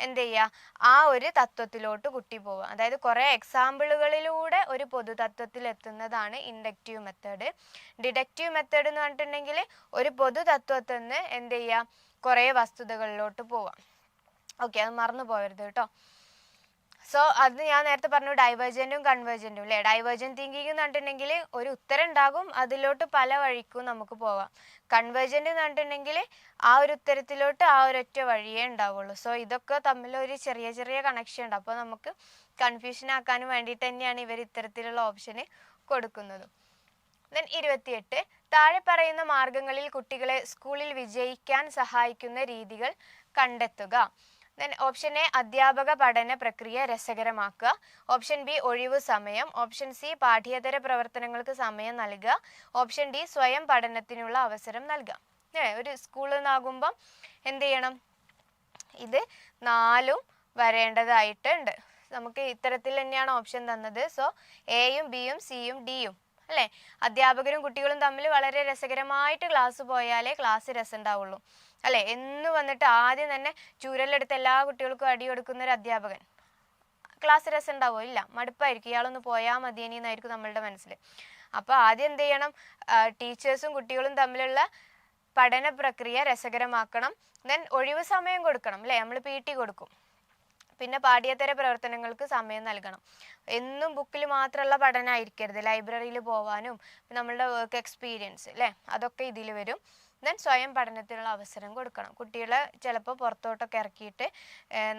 എന്ത് ചെയ്യുക, ആ ഒരു തത്വത്തിലോട്ട് കുട്ടി പോവുക. അതായത് കുറേ എക്സാമ്പിളുകളിലൂടെ ഒരു പൊതുതത്വത്തിൽ എത്തുന്നതാണ് ഇൻഡക്റ്റീവ് മെത്തേഡ്. ഡിഡക്റ്റീവ് മെത്തേഡ് എന്ന് പറഞ്ഞിട്ടുണ്ടെങ്കിൽ ഒരു പൊതുതത്വത്തിൽ നിന്ന് എന്ത് ചെയ്യുക, കുറേ വസ്തുതകളിലോട്ട് പോവാം. ഓക്കെ. അത് മറന്നു പോകരുത് കേട്ടോ. സോ അത് ഞാൻ നേരത്തെ പറഞ്ഞു ഡൈവേർജൻറ്റും കൺവേർജൻറ്റും അല്ലേ. ഡൈവേർജൻറ്റ് തിങ്കിങ് എന്ന് പറഞ്ഞിട്ടുണ്ടെങ്കിൽ ഒരു ഉത്തരം ഉണ്ടാകും, അതിലോട്ട് പല വഴിക്കും നമുക്ക് പോവാം. കൺവേർജൻറ്റ് എന്ന് പറഞ്ഞിട്ടുണ്ടെങ്കിൽ ആ ഒരു ഉത്തരത്തിലോട്ട് ആ ഒരൊറ്റ വഴിയേ ഉണ്ടാവുള്ളൂ. സോ ഇതൊക്കെ തമ്മിൽ ഒരു ചെറിയ ചെറിയ കണക്ഷൻ ഉണ്ട്. അപ്പോൾ നമുക്ക് കൺഫ്യൂഷൻ ആക്കാനും വേണ്ടിയിട്ട് തന്നെയാണ് ഇവർ ഇത്തരത്തിലുള്ള ഓപ്ഷന് കൊടുക്കുന്നത്. ദെൻ 28 താഴെ പറയുന്ന മാർഗങ്ങളിൽ കുട്ടികളെ സ്കൂളിൽ വിജയിക്കാൻ സഹായിക്കുന്ന രീതികൾ കണ്ടെത്തുക. ദെൻ ഓപ്ഷൻ എ അധ്യാപക പഠന പ്രക്രിയ രസകരമാക്കുക. ഓപ്ഷൻ ബി ഒഴിവു സമയം. ഓപ്ഷൻ സി പാഠ്യേതര പ്രവർത്തനങ്ങൾക്ക് സമയം നൽകുക. ഓപ്ഷൻ ഡി സ്വയം പഠനത്തിനുള്ള അവസരം നൽകുക. ഒരു സ്കൂളിൽ നിന്നാകുമ്പം എന്ത് ചെയ്യണം, ഇത് 4 വരേണ്ടതായിട്ടുണ്ട്. നമുക്ക് ഇത്തരത്തിൽ തന്നെയാണ് ഓപ്ഷൻ തന്നത്. സോ എയും ബിയും സിയും ഡിയും അല്ലേ. അധ്യാപകരും കുട്ടികളും തമ്മിൽ വളരെ രസകരമായിട്ട് ക്ലാസ് പോയാലേ ക്ലാസ് രസം ഉണ്ടാവുള്ളൂ അല്ലേ. എന്ന് വന്നിട്ട് ആദ്യം തന്നെ ചൂരലെടുത്ത് എല്ലാ കുട്ടികൾക്കും അടി കൊടുക്കുന്ന ഒരു അധ്യാപകൻ ക്ലാസ് രസം ഉണ്ടാവുമോ? ഇല്ല, മടുപ്പായിരിക്കും. ഇയാളൊന്ന് പോയാൽ മതിയെന്നായിരിക്കും നമ്മളുടെ മനസ്സിൽ. അപ്പോൾ ആദ്യം എന്ത് ചെയ്യണം, ടീച്ചേഴ്സും കുട്ടികളും തമ്മിലുള്ള പഠന പ്രക്രിയ രസകരമാക്കണം. ദെൻ ഒഴിവ് സമയം കൊടുക്കണം അല്ലേ, നമ്മൾ PT കൊടുക്കും. പിന്നെ പാഠ്യേതര പ്രവർത്തനങ്ങൾക്ക് സമയം നൽകണം. എന്നും ബുക്കിൽ മാത്രമുള്ള പഠനമായിരിക്കരുത്, ലൈബ്രറിയിൽ പോവാനും നമ്മളുടെ വർക്ക് എക്സ്പീരിയൻസ് അല്ലേ, അതൊക്കെ ഇതിൽ വരും. ദെൻ സ്വയം പഠനത്തിനുള്ള അവസരം കൊടുക്കണം. കുട്ടികളെ ചിലപ്പോൾ പുറത്തോട്ടൊക്കെ ഇറക്കിയിട്ട്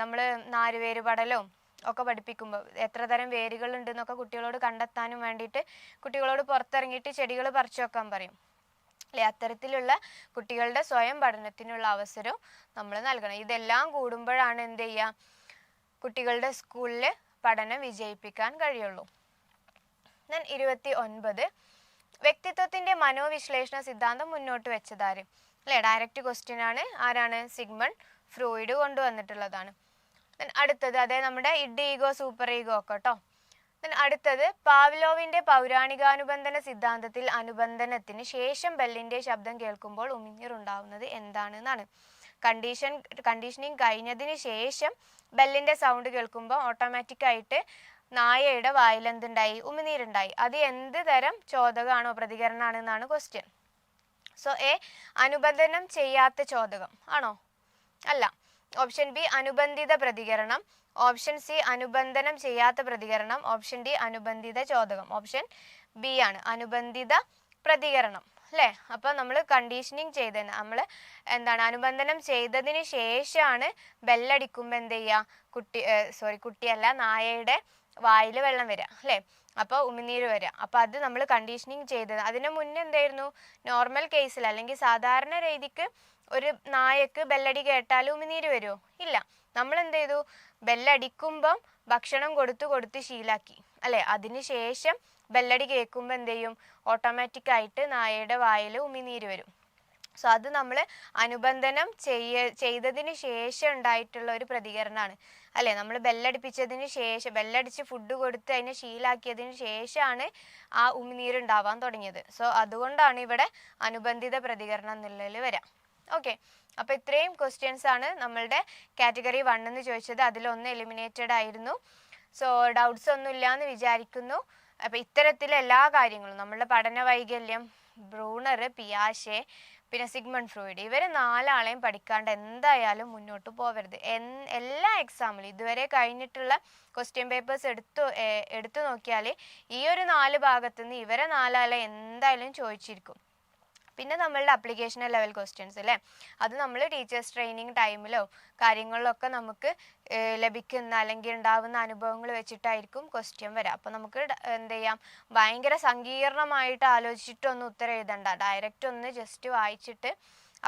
നമ്മൾ നാരുവേര് പടലവും ഒക്കെ പഠിപ്പിക്കുമ്പോൾ എത്ര തരം വേരുകൾ ഉണ്ടെന്നൊക്കെ കുട്ടികളോട് കണ്ടെത്താനും വേണ്ടിയിട്ട് കുട്ടികളോട് പുറത്തിറങ്ങിയിട്ട് ചെടികൾ പറിച്ചു വെക്കാൻ പറയും അല്ലേ. അത്തരത്തിലുള്ള കുട്ടികളുടെ സ്വയം പഠനത്തിനുള്ള അവസരവും നമ്മൾ നൽകണം. ഇതെല്ലാം കൂടുമ്പോഴാണ് എന്ത് ചെയ്യുക, കുട്ടികളുടെ സ്കൂളിൽ പഠനം വിജയിപ്പിക്കാൻ കഴിയുള്ളൂ. ദെൻ 29 വ്യക്തിത്വത്തിന്റെ മനോവിശ്ലേഷണ സിദ്ധാന്തം മുന്നോട്ട് വെച്ചതാര് അല്ലേ. ഡയറക്റ്റ് ക്വസ്റ്റ്യൻ ആണ്. ആരാണ്? Sigmund Freud കൊണ്ടുവന്നിട്ടുള്ളതാണ്. ദെൻ അടുത്തത് അതേ നമ്മുടെ ഇഡ് ഈഗോ സൂപ്പർ ഈഗോ ഒക്കെ കേട്ടോ. ദെൻ അടുത്തത് പാവ്ലോവിന്റെ പൗരാണികാനുബന്ധന സിദ്ധാന്തത്തിൽ അനുബന്ധനത്തിന് ശേഷം ബെല്ലിന്റെ ശബ്ദം കേൾക്കുമ്പോൾ ഉമിനീർ ഉണ്ടാവുന്നത് എന്താണ് എന്നാണ്. കണ്ടീഷനിങ് കഴിഞ്ഞതിന് ശേഷം ബെല്ലിന്റെ സൗണ്ട് കേൾക്കുമ്പോൾ ഓട്ടോമാറ്റിക്കായിട്ട് നായയുടെ വായിൽ എന്തുണ്ടായി? ഉമിനീരുണ്ടായി. അത് എന്ത് തരം ചോദകമാണോ പ്രതികരണമാണ് എന്നാണ് ക്വസ്റ്റ്യൻ. സോ എ അനുബന്ധനം ചെയ്യാത്ത ചോദകം ആണോ? അല്ല. ഓപ്ഷൻ ബി അനുബന്ധിത പ്രതികരണം. ഓപ്ഷൻ സി അനുബന്ധനം ചെയ്യാത്ത പ്രതികരണം. ഓപ്ഷൻ ഡി അനുബന്ധിത ചോദകം. ഓപ്ഷൻ ബി ആണ് അനുബന്ധിത പ്രതികരണം അല്ലേ. അപ്പോൾ നമ്മൾ കണ്ടീഷനിങ് ചെയ്തത് നമ്മൾ എന്താണ്, അനുബന്ധനം ചെയ്തതിന് ശേഷമാണ് ബെല്ലടിക്കുമ്പോൾ എന്ത് ചെയ്യുക, കുട്ടിയല്ല നായയുടെ വായിൽ വെള്ളം വരിക അല്ലേ, അപ്പോൾ ഉമിനീര് വരിക. അപ്പോൾ അത് നമ്മൾ കണ്ടീഷനിങ് ചെയ്തത്. അതിന് മുന്നേ എന്തായിരുന്നു, നോർമൽ കേസിൽ അല്ലെങ്കിൽ സാധാരണ രീതിക്ക് ഒരു നായക്ക് ബെല്ലടി കേട്ടാൽ ഉമിനീര് വരുമോ? ഇല്ല. നമ്മൾ എന്ത് ചെയ്തു, ബെല്ലടിക്കുമ്പം ഭക്ഷണം കൊടുത്ത് ശീലാക്കി അല്ലേ. അതിന് ശേഷം ബെല്ലടി കേൾക്കുമ്പോൾ എന്ത് ചെയ്യും, ഓട്ടോമാറ്റിക്കായിട്ട് നായയുടെ വായിൽ ഉമിനീര് വരും. സോ അത് നമ്മൾ അനുബന്ധനം ചെയ്തതിന് ശേഷം ഉണ്ടായിട്ടുള്ള ഒരു പ്രതികരണമാണ് അല്ലേ. നമ്മൾ ബെല്ലടിപ്പിച്ചതിന് ശേഷം, ബെല്ലടിച്ച് ഫുഡ് കൊടുത്ത് അതിനെ ശീലാക്കിയതിന് ശേഷമാണ് ആ ഉമിനീരുണ്ടാവാൻ തുടങ്ങിയത്. സോ അതുകൊണ്ടാണ് ഇവിടെ അനുബന്ധിത പ്രതികരണം എന്നുള്ളതിൽ വരാം. ഓക്കെ, അപ്പോൾ ഇത്രയും ക്വസ്റ്റ്യൻസ് ആണ് നമ്മളുടെ കാറ്റഗറി 1 എന്ന് ചോദിച്ചത്. അതിലൊന്ന് എലിമിനേറ്റഡ് ആയിരുന്നു. സോ ഡൗട്ട്സ് ഒന്നും ഇല്ല എന്ന് വിചാരിക്കുന്നു. അപ്പോൾ ഇത്തരത്തിലെ എല്ലാ കാര്യങ്ങളും നമ്മളുടെ പഠന വൈകല്യം, ബ്രൂണർ, പിയാഷെ, പിന്നെ സിഗ്മണ്ട് ഫ്രോയിഡ്, ഇവർ 4 ആളെയും പഠിക്കാണ്ട് എന്തായാലും മുന്നോട്ട് പോകരുത്. എല്ലാ എക്സാമിലും ഇതുവരെ കഴിഞ്ഞിട്ടുള്ള ക്വസ്റ്റ്യൻ പേപ്പേഴ്സ് എടുത്തു നോക്കിയാൽ ഈ ഒരു 4 ഭാഗത്തുനിന്ന് ഇവരെ 4 ആളെ എന്തായാലും ചോദിച്ചിരിക്കും. പിന്നെ നമ്മളുടെ അപ്ലിക്കേഷണൽ ലെവൽ ക്വസ്റ്റ്യൻസ് അല്ലേ, അത് നമ്മൾ ടീച്ചേഴ്സ് ട്രെയിനിങ് ടൈമിലോ കാര്യങ്ങളിലൊക്കെ നമുക്ക് ലഭിക്കുന്ന അല്ലെങ്കിൽ ഉണ്ടാവുന്ന അനുഭവങ്ങൾ വെച്ചിട്ടായിരിക്കും ക്വസ്റ്റ്യൻ വരിക. അപ്പോൾ നമുക്ക് എന്ത് ചെയ്യാം, ഭയങ്കര സങ്കീർണമായിട്ട് ആലോചിച്ചിട്ടൊന്നും ഉത്തരം എഴുതണ്ട. ഡയറക്റ്റ് ഒന്ന് ജസ്റ്റ് വായിച്ചിട്ട്,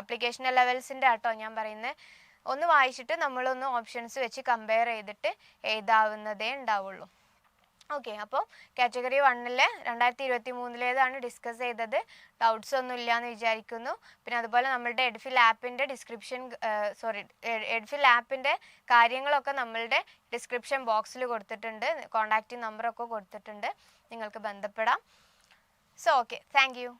അപ്ലിക്കേഷണൽ ലെവൽസിൻ്റെ ആട്ടോ ഞാൻ പറയുന്നത്, ഒന്ന് വായിച്ചിട്ട് നമ്മളൊന്ന് ഓപ്ഷൻസ് വെച്ച് കമ്പയർ ചെയ്തിട്ട് എഴുതാവുന്നതേ ഉണ്ടാവുള്ളൂ. ഓക്കെ, അപ്പോൾ കാറ്റഗറി 1 2023 ഡിസ്കസ് ചെയ്തത്. ഡൗട്ട്സ് ഒന്നും ഇല്ല എന്ന് വിചാരിക്കുന്നു. പിന്നെ അതുപോലെ നമ്മളുടെ എഡ്ഫിൽ ആപ്പിൻ്റെ എഡ്ഫിൽ ആപ്പിൻ്റെ കാര്യങ്ങളൊക്കെ നമ്മളുടെ ഡിസ്ക്രിപ്ഷൻ ബോക്സിൽ കൊടുത്തിട്ടുണ്ട്. കോൺടാക്റ്റ് നമ്പറൊക്കെ കൊടുത്തിട്ടുണ്ട്, നിങ്ങൾക്ക് ബന്ധപ്പെടാം. So okay, thank you.